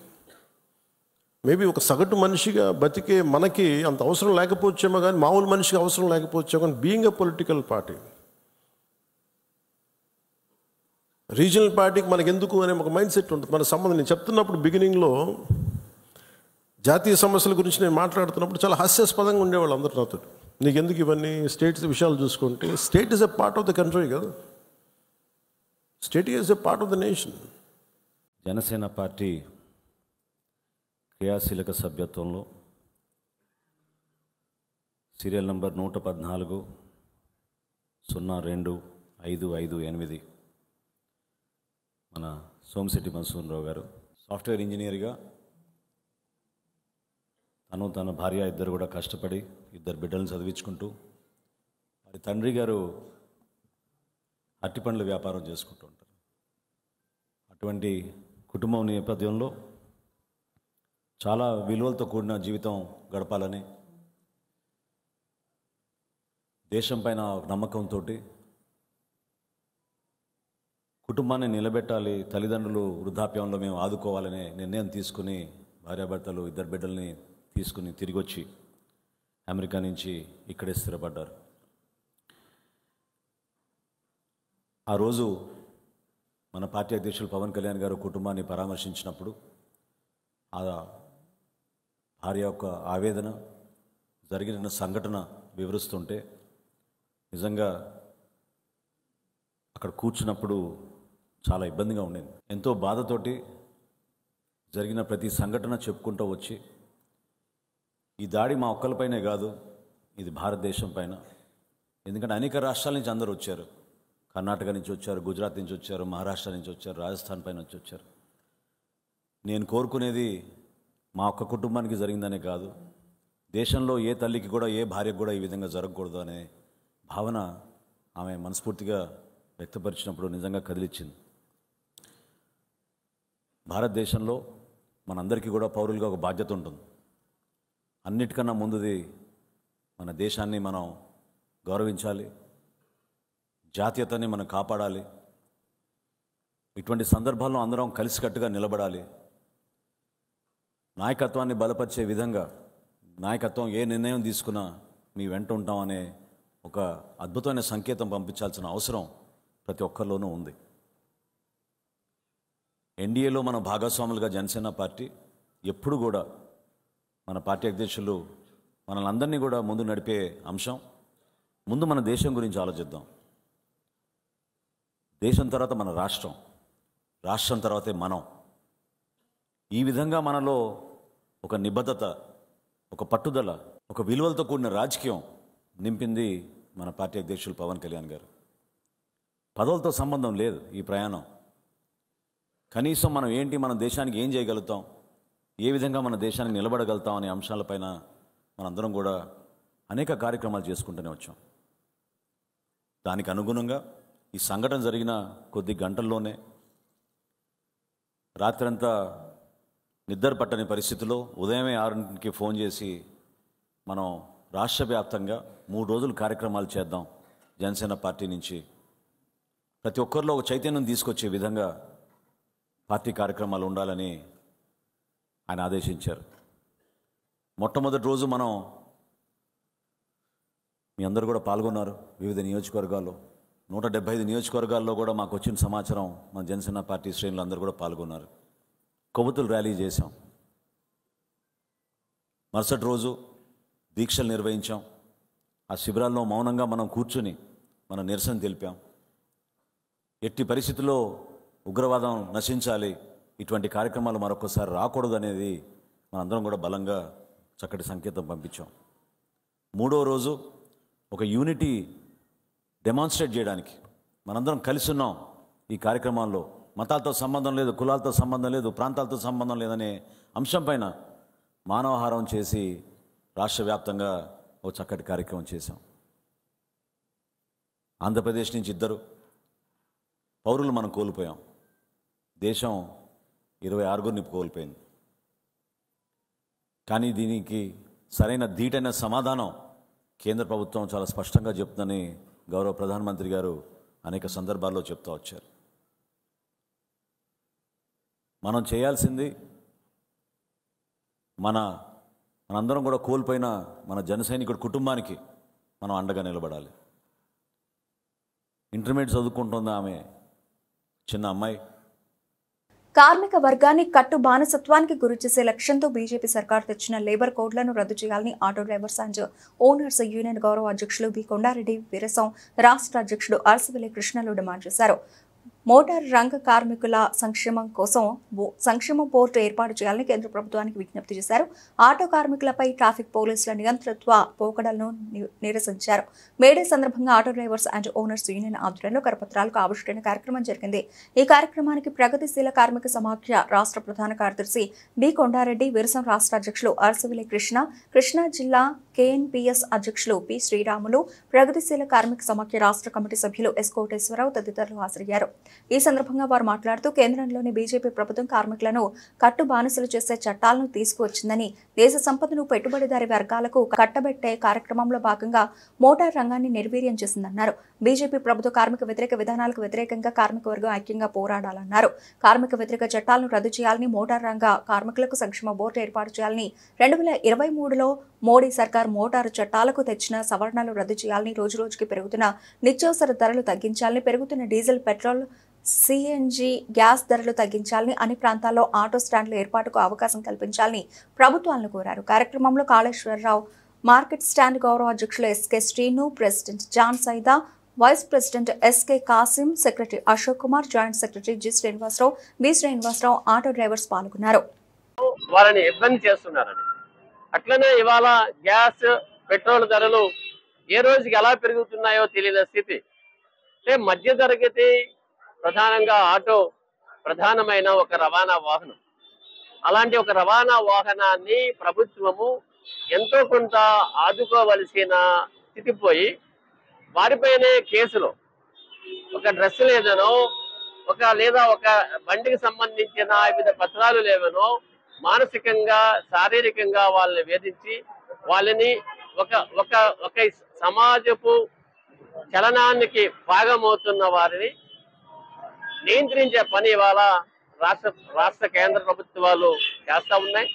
మేబీ ఒక సగటు మనిషిగా బతికే మనకి అంత అవసరం లేకపోవచ్చేమో, కానీ మామూలు మనిషికి అవసరం లేకపోవచ్చేమో, కానీ being a political party, regional పార్టీకి మనకు ఎందుకు అనే ఒక మైండ్ సెట్ ఉంటుంది. మన సంబంధం నేను చెప్తున్నప్పుడు బిగినింగ్లో జాతీయ సమస్యల గురించి నేను మాట్లాడుతున్నప్పుడు చాలా హాస్యాస్పదంగా ఉండేవాళ్ళు అందరూ నాతో. నీకు ఎందుకు ఇవన్నీ స్టేట్స్ విషయాలు చూసుకుంటే, state is a part of the country కదా, state is a part of the nation. Janasena party క్రియాశీలక సభ్యత్వంలో సీరియల్ నంబర్ 114 02-558 మన సోమిశెట్టి మధుసూదనరావు గారు సాఫ్ట్వేర్ ఇంజనీర్గా తన భార్య ఇద్దరు కూడా కష్టపడి 2 బిడ్డలను చదివించుకుంటూ, వారి తండ్రి గారు అరటిపండ్ల వ్యాపారం చేసుకుంటూ ఉంటారు. అటువంటి కుటుంబం నేపథ్యంలో చాలా విలువలతో కూడిన జీవితం గడపాలని, దేశం పైన నమ్మకంతో కుటుంబాన్ని నిలబెట్టాలి, తల్లిదండ్రులు వృద్ధాప్యంలో మేము ఆదుకోవాలనే నిర్ణయం తీసుకుని భార్యాభర్తలు 2 బిడ్డల్ని తీసుకుని తిరిగి వచ్చి అమెరికా నుంచి ఇక్కడే స్థిరపడ్డారు. ఆ రోజు మన పార్టీ అధ్యక్షులు పవన్ కళ్యాణ్ గారు కుటుంబాన్ని పరామర్శించినప్పుడు ఆ భార్య యొక్క ఆవేదన, జరిగిన సంఘటన వివరిస్తుంటే నిజంగా అక్కడ కూర్చున్నప్పుడు చాలా ఇబ్బందిగా ఉండేది. ఎంతో బాధతోటి జరిగిన ప్రతి సంఘటన చెప్పుకుంటూ వచ్చి, ఈ దాడి మా ఒక్కరిపైనే కాదు, ఇది భారతదేశం పైన. ఎందుకంటే అనేక రాష్ట్రాల నుంచి అందరూ వచ్చారు. కర్ణాటక నుంచి వచ్చారు, గుజరాత్ నుంచి వచ్చారు, మహారాష్ట్ర నుంచి వచ్చారు, రాజస్థాన్ పైన నుంచి వచ్చారు. నేను కోరుకునేది మా ఒక్క కుటుంబానికి జరిగిందనే కాదు, దేశంలో ఏ తల్లికి కూడా, ఏ భార్యకు కూడా ఈ విధంగా జరగకూడదు అనే భావన ఆమె మనస్ఫూర్తిగా వ్యక్తపరిచినప్పుడు నిజంగా కదిలిచ్చింది. భారతదేశంలో మనందరికీ కూడా పౌరులుగా ఒక బాధ్యత ఉంటుంది. అన్నిటికన్నా ముందుది మన దేశాన్ని మనం గౌరవించాలి, జాతీయతని మనం కాపాడాలి. ఇటువంటి సందర్భాల్లో అందరం కలిసికట్టుగా నిలబడాలి. నాయకత్వాన్ని బలపరిచే విధంగా నాయకత్వం ఏ నిర్ణయం తీసుకున్నా మీ వెంట ఉంటాం అనే ఒక అద్భుతమైన సంకేతం పంపించాల్సిన అవసరం ప్రతి ఒక్కరిలోనూ ఉంది. ఎన్డీఏలో మన భాగస్వాములుగా జనసేన పార్టీ ఎప్పుడు కూడా మన పార్టీ అధ్యక్షులు మనల్ని అందరినీ కూడా ముందు నడిపే అంశం, ముందు మన దేశం గురించి ఆలోచిద్దాం. దేశం తర్వాత మన రాష్ట్రం, రాష్ట్రం తర్వాతే మనం. ఈ విధంగా మనలో ఒక నిబద్ధత, ఒక పట్టుదల, ఒక విలువలతో కూడిన రాజకీయం నింపింది మన పార్టీ అధ్యక్షులు పవన్ కళ్యాణ్ గారు. పదవులతో సంబంధం లేదు ఈ ప్రయాణం. కనీసం మనం ఏంటి, మన దేశానికి ఏం చేయగలుగుతాం, ఏ విధంగా మన దేశానికి నిలబడగలుగుతాం అనే అంశాలపైన మనందరం కూడా అనేక కార్యక్రమాలు చేసుకుంటూనే వచ్చాం. దానికి అనుగుణంగా ఈ సంఘటన జరిగిన కొద్ది గంటల్లోనే రాత్రంతా నిద్ర పట్టని పరిస్థితిలో ఉదయమే 6కి ఫోన్ చేసి మనం రాష్ట్ర వ్యాప్తంగా 3 రోజులు కార్యక్రమాలు చేద్దాం, జనసేన పార్టీ నుంచి ప్రతి ఒక్కరిలో ఒక చైతన్యం తీసుకొచ్చే విధంగా పార్టీ కార్యక్రమాలు ఉండాలని ఆయన ఆదేశించారు. మొట్టమొదటి రోజు మనం మీ అందరూ కూడా పాల్గొన్నారు. వివిధ నియోజకవర్గాల్లో 175 నియోజకవర్గాల్లో కూడా మాకు వచ్చిన సమాచారం మన జనసేన పార్టీ శ్రేణులు అందరూ కూడా పాల్గొన్నారు. కొవ్వొత్తులు ర్యాలీ చేశాం. మరుసటి రోజు దీక్షలు నిర్వహించాం. ఆ శిబిరాల్లో మౌనంగా మనం కూర్చుని మన నిరసన తెలిపాం. ఎట్టి పరిస్థితుల్లో ఉగ్రవాదం నశించాలి, ఇటువంటి కార్యక్రమాలు మరొకసారి రాకూడదు అనేది మనందరం కూడా బలంగా చక్కటి సంకేతం పంపించాం. 3వ రోజు ఒక యూనిటీ డెమాన్స్ట్రేట్ చేయడానికి మనందరం కలిసి ఉన్నాం. ఈ కార్యక్రమాల్లో మతాలతో సంబంధం లేదు, కులాలతో సంబంధం లేదు, ప్రాంతాలతో సంబంధం లేదనే అంశం పైన మానవహారం చేసి రాష్ట్ర వ్యాప్తంగా ఒక చక్కటి కార్యక్రమం చేశాం. ఆంధ్రప్రదేశ్ నుంచి 2 పౌరులు మనం కోల్పోయాం. దేశం 26 కోల్పోయింది. కానీ దీనికి సరైన ధీటైన సమాధానం కేంద్ర ప్రభుత్వం చాలా స్పష్టంగా చెప్తుందని గౌరవ ప్రధానమంత్రి గారు అనేక సందర్భాల్లో చెప్తూ వచ్చారు. మనం చేయాల్సింది మనందరం కూడా కోల్పోయిన మన జన సైనికుడి కుటుంబానికి మనం అండగా నిలబడాలి. ఇంటర్మీడియట్ చదువుకుంటుంది ఆమె, చిన్న అమ్మాయి. కార్మిక వర్గాన్ని కట్టు బానిసత్వానికి గురిచేసే లక్ష్యంతో బీజేపీ సర్కార్ తెచ్చిన లేబర్ కోడ్లను రద్దు చేయాలని auto drivers and owners union గౌరవ అధ్యక్షులు బి కొండారెడ్డి వీరసం, రాష్ట్ర అధ్యక్షుడు అరసవెల్లి కృష్ణలు డిమాండ్ చేశారు. మోటార్ రంగ కార్మికుల సంక్షేమం కోసం సంక్షేమ బోర్డు ఏర్పాటు చేయాలని కేంద్ర ప్రభుత్వానికి విజ్ఞప్తి చేశారు. ఆటో కార్మికులపై ట్రాఫిక్ పోలీసుల నియంతృత్వ పోకడలను నిరసించారు. మేడే సందర్భంగా auto drivers and owners union ఆధ్వర్యంలో కరపత్రాలకు ఆవిష్కరణ కార్యక్రమం జరిగింది. ఈ కార్యక్రమానికి ప్రగతిశీల కార్మిక సమాఖ్య రాష్ట్ర ప్రధాన కార్యదర్శి బి కొండారెడ్డి, వీరసం రాష్ట్ర అధ్యక్షులు అరసవెల్లి కృష్ణా జిల్లా కేఎన్పిఎస్ అధ్యక్షులు పి శ్రీరాములు, ప్రగతిశీల కార్మిక సమాఖ్య రాష్ట్ర కమిటీ సభ్యులు ఎస్ కోటేశ్వరరావు తదితరులు హాజరయ్యారు. ఈ సందర్భంగా వారు మాట్లాడుతూ కేంద్రంలోని బీజేపీ ప్రభుత్వం కార్మికులను కట్టు బానిసలు చేసే చట్టాలను తీసుకువచ్చిందని, దేశ సంపదను పెట్టుబడిదారి వర్గాలకు కట్టబెట్టే కార్యక్రమంలో భాగంగా మోటార్ రంగాన్ని నిర్వీర్యం చేసిందన్నారు. బీజేపీ ప్రభుత్వ కార్మిక వ్యతిరేక విధానాలకు వ్యతిరేకంగా కార్మిక వర్గం ఐక్యంగా పోరాడాలన్నారు. కార్మిక వ్యతిరేక చట్టాలను రద్దు చేయాలని, మోటార్ రంగ కార్మికులకు సంక్షేమ బోర్డు ఏర్పాటు చేయాలని, 2023లో మోడీ సర్కార్ మోటారు చట్టాలకు తెచ్చిన సవరణలు రద్దు చేయాలని, రోజురోజుకి పెరుగుతున్న నిత్యావసర ధరలు తగ్గించాలని, పెరుగుతున్న డీజిల్, పెట్రోల్, సిఎన్జి గ్యాస్ ధరలు తగ్గించాలని, అన్ని ప్రాంతాల్లో ఆటో స్టాండ్ల ఏర్పాటుకు అవకాశం కల్పించాలని ప్రభుత్వాలను కోరారు. కార్యక్రమంలో కాళేశ్వరరావు, మార్కెట్ స్టాండ్ గౌరవ అధ్యక్షులు SK Srinu, president John Saida, vice president SK Kasim, secretary Ashok Kumar, joint secretary G Srinivasarao, B Srinivasarao, auto drivers పాల్గొన్నారు. వాళ్ళని ఇబ్బంది చేస్తున్నారని, అట్లనే ఇవాళ గ్యాస్, పెట్రోల్ ధరలు ఏ రోజుకి ఎలా పెరుగుతున్నాయో తెలియని స్థితి. అంటే మధ్య తరగతి ప్రధానంగా ఆటో ప్రధానమైన ఒక రవాణా వాహనం. అలాంటి ఒక రవాణా వాహనాన్ని ప్రభుత్వము ఎంతో కొంత ఆదుకోవలసిన స్థితి పోయి వారిపైనే కేసులు, ఒక డ్రెస్ లేదనో లేదా ఒక బండికి సంబంధించిన వివిధ పత్రాలు లేవనో మానసికంగా శారీరకంగా వాళ్ళని వేధించి వాళ్ళని ఒక ఒక ఒక సమాజపు చలనానికి భాగమవుతున్న వారిని నియంత్రించే పని ఇవాళ రాష్ట్ర కేంద్ర ప్రభుత్వాలు చేస్తా ఉన్నాయి.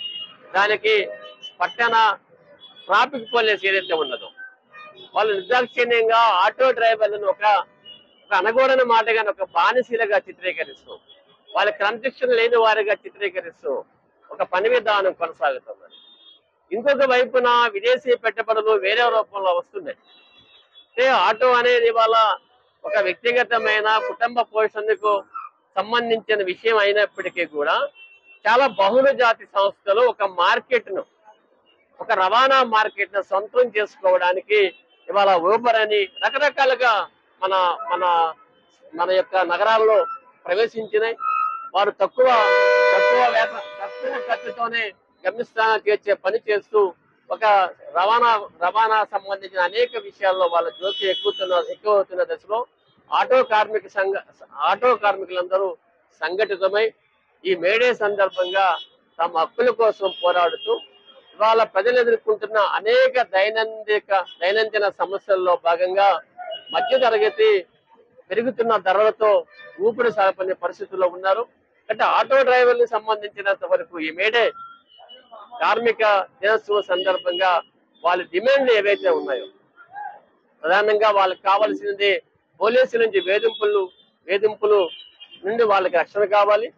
దానికి పట్టణ ట్రాఫిక్ పోలీస్ ఏదైతే ఉన్నదో వాళ్ళు నిర్దాక్షిణ్యంగా ఆటో డ్రైవర్లను ఒక అనగూడని మాటగానే ఒక బానిసీలుగా చిత్రీకరిస్తూ, వాళ్ళ క్రమశిక్షణ లేని వారిగా చిత్రీకరిస్తూ ఒక పని విధానం కొనసాగుతున్నది. ఇంకొక వైపున విదేశీ పెట్టుబడులు వేరే రూపంలో వస్తున్నాయి. అంటే ఆటో అనేది ఇవాళ ఒక వ్యక్తిగతమైన కుటుంబ పోషణకు సంబంధించిన విషయం అయినప్పటికీ కూడా చాలా బహుళ జాతి సంస్థలు ఒక మార్కెట్ను, ఒక రవాణా మార్కెట్ను సొంతం చేసుకోవడానికి ఇవాళ ఊబర్ అని రకరకాలుగా మన మన మన యొక్క నగరాల్లో ప్రవేశించినాయి. వారు తక్కువ ఖర్చుతోనే గమ్యస్థానానికి చేర్చే పని చేస్తూ ఒక రవాణా సంబంధించిన అనేక విషయాల్లో వాళ్ళ జోక్యం ఎక్కువ అవుతున్న దశలో ఆటో కార్మికులందరూ సంఘటితమై ఈ మేడే సందర్భంగా తమ హక్కుల కోసం పోరాడుతూ ఇవాళ ప్రజలు ఎదుర్కొంటున్న అనేక దైనందిన సమస్యల్లో భాగంగా మధ్యతరగతి పెరుగుతున్న ధరలతో ఊపిరి సాగపడే పరిస్థితుల్లో ఉన్నారు. అంటే ఆటో డ్రైవర్లకు సంబంధించినంత వరకు ఈ మేడే కార్మిక దినోత్సవం సందర్భంగా వాళ్ళ డిమాండ్లు ఏవైతే ఉన్నాయో ప్రధానంగా వాళ్ళకి కావాల్సినది పోలీసుల నుంచి వేధింపులు నుండి వాళ్ళకి రక్షణ కావాలి.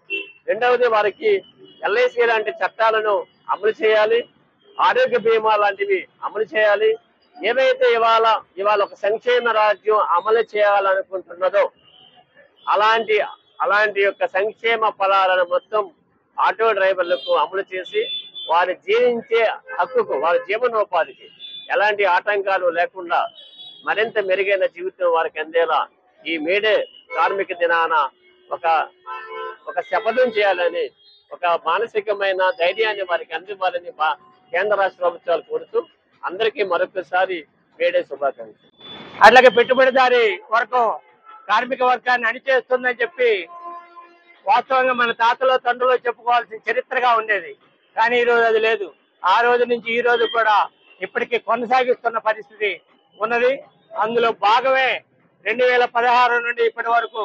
రెండవది వారికి LIC లాంటి చట్టాలను అమలు చేయాలి, ఆరోగ్య బీమా లాంటివి అమలు చేయాలి. ఏవైతే ఇవాళ ఒక సంక్షేమ రాజ్యం అమలు చేయాలనుకుంటున్నదో అలాంటి యొక్క సంక్షేమ ఫలాలను మొత్తం ఆటో డ్రైవర్లకు అమలు చేసి వారి జీవించే హక్కుకు, వారి జీవనోపాధికి ఎలాంటి ఆటంకాలు లేకుండా మరింత మెరుగైన జీవితం వారికి అందేలా ఈ మేడే కార్మిక దినాన ఒక శపథం చేయాలని, ఒక మానసికమైన ధైర్యాన్ని వారికి అందివ్వాలని కేంద్ర రాష్ట్ర ప్రభుత్వాలు కోరుతూ అందరికీ మరొకసారి మేడే శుభాకాంక్షలు. అట్లాగే పెట్టుబడిదారి వర్గం కార్మిక వర్గాన్ని అణిచేస్తుందని చెప్పి వాస్తవంగా మన తాతలో తండ్రులో చెప్పుకోవాల్సిన చరిత్రగా ఉండేది. కానీ ఈరోజు అది లేదు. ఆ రోజు నుంచి ఈ రోజు కూడా ఇప్పటికీ కొనసాగిస్తున్న పరిస్థితి ఉన్నది. అందులో భాగమే 2016 నుండి ఇప్పటి వరకు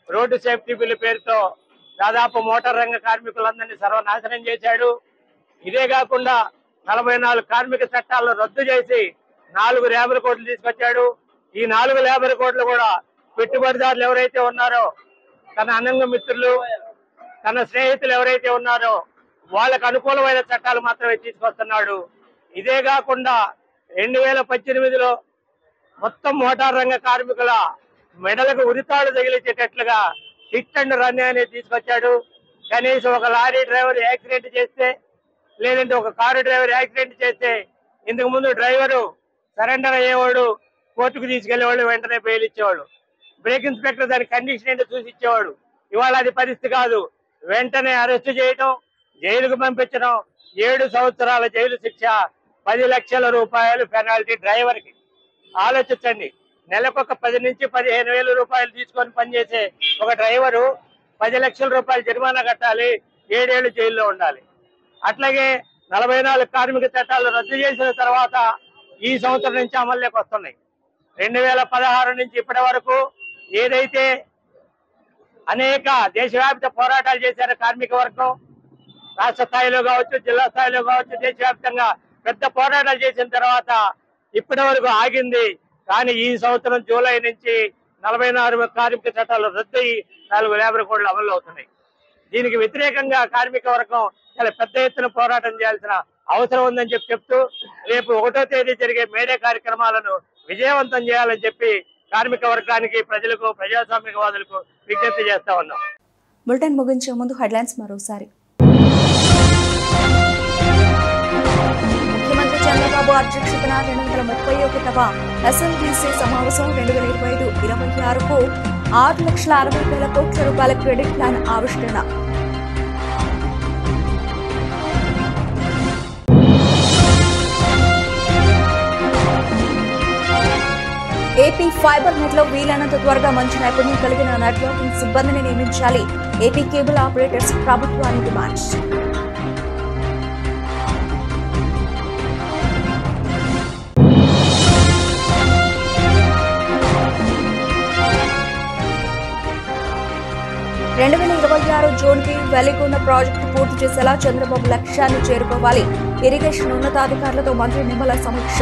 రోడ్డు సేఫ్టీ బిల్లు పేరుతో దాదాపు మోటార్ రంగ కార్మికులందరినీ సర్వనాశనం చేశాడు. ఇదే కాకుండా 44 కార్మిక చట్టాలను రద్దు చేసి 4 లేబర్ కోడ్లు తీసుకొచ్చాడు. ఈ 4 లేబర్ కోడ్లు కూడా పెట్టుబడిదారులు ఎవరైతే ఉన్నారో, తన అనంగ మిత్రులు, తన స్నేహితులు ఎవరైతే ఉన్నారో వాళ్ళకు అనుకూలమైన చట్టాలు మాత్రమే తీసుకొస్తున్నాడు. ఇదే కాకుండా 2018లో మొత్తం మోటార్ రంగ కార్మికుల మెడలకు ఉరితాడు తగిలించేటట్లుగా హిట్ అండ్ రన్ అనేది తీసుకొచ్చాడు. కనీసం ఒక లారీ డ్రైవర్ యాక్సిడెంట్ చేస్తే, లేదంటే ఒక కారు డ్రైవర్ యాక్సిడెంట్ చేస్తే ఇంతకు ముందు డ్రైవరు సరెండర్ అయ్యేవాడు, కోర్టుకు తీసుకెళ్లేవాళ్ళు, వెంటనే బెయిల్ ఇచ్చేవాడు. బ్రేక్ ఇన్స్పెక్టర్ దాని కండిషన్ ఏంటో చూసి ఇచ్చేవాడు. ఇవాళ అది పరిస్థితి కాదు. వెంటనే అరెస్ట్ చేయటం, జైలుకు పంపించడం, 7 సంవత్సరాల జైలు శిక్ష, 10 లక్షల రూపాయలు పెనాల్టీ డ్రైవర్కి. ఆలోచించండి, నెలకొక 10 నుంచి 15,000 రూపాయలు తీసుకొని పనిచేసే ఒక డ్రైవరు 10 లక్షల రూపాయలు జరిమానా కట్టాలి, 7 ఏళ్ళు జైల్లో ఉండాలి. అట్లాగే 44 కార్మిక చట్టాలు రద్దు చేసిన తర్వాత ఈ సంవత్సరం నుంచి అమల్లోకి వస్తున్నాయి. 2016 నుంచి ఇప్పటి వరకు ఏదైతే అనేక దేశవ్యాప్త పోరాటాలు చేశారో కార్మిక వర్గం, రాష్ట్ర స్థాయిలో కావచ్చు, జిల్లా స్థాయిలో కావచ్చు, దేశవ్యాప్తంగా పెద్ద పోరాటాలు చేసిన తర్వాత ఇప్పటి వరకు ఆగింది. కానీ ఈ సంవత్సరం జూలై నుంచి 44 కార్మిక చట్టాలు రద్దయి 4 లేబర్ కోడ్లు అమలు అవుతున్నాయి. దీనికి వ్యతిరేకంగా కార్మిక వర్గం చాలా పెద్ద ఎత్తున పోరాటం చేయాల్సిన అవసరం ఉందని చెప్తూ రేపు 1వ తేదీ జరిగే మేడే కార్యక్రమాలను విజయవంతం చేయాలని చెప్పి కార్మిక వర్గానికి, ప్రజలకు, ప్రజాస్వామికవాదులకు విజ్ఞప్తి చేస్తా ఉన్నాం. బులెటిన్ ముగించే ముందు హెడ్లైన్స్ మరోసారి. ముఖ్యమంత్రి చంద్రబాబు అధ్యక్షతన 231వ ఎస్ఎల్బీసీ సమావేశం 2025-26కు 6,60,000 కోట్ల రూపాయల క్రెడిట్ ప్లాన్ ఆవిష్కరణ. ఏపీ ఫైబర్ నెట్ లో వీలైనంత త్వరగా మంచి నైపుణ్యం కలిగిన నెట్వర్కింగ్ సిబ్బందిని నియమించాలి. ఏపీ కేబుల్ ఆపరేటర్స్ ప్రభుత్వానికి డిమాండ్. జూన్ కి వెలిగొండ ప్రాజెక్టు పూర్తి చేసేలా చంద్రబాబు లక్ష్యాన్ని చేరుకోవాలి. ఇరిగేషన్ ఉన్నతాధికారులతో మంత్రి నిమ్మల సమీక్ష.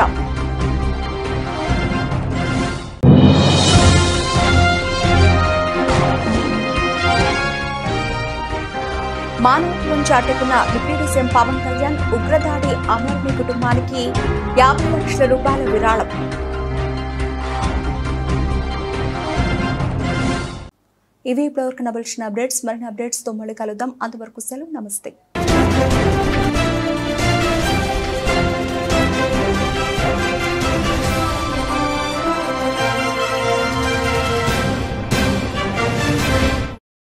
మానవత్వం చాటుకున్న డిప్యూటీ సీఎం పవన్ కళ్యాణ్ ఉగ్రదాడి అమర్ని కుటుంబానికి 50 లక్షల రూపాయల విరాళం. ఇవి ఇప్పటివరకు నవలసిన అప్డేట్స్. మరిన్ని అప్డేట్స్తో మళ్ళీ కలుద్దాం. అంతవరకు సెలవు. నమస్తే.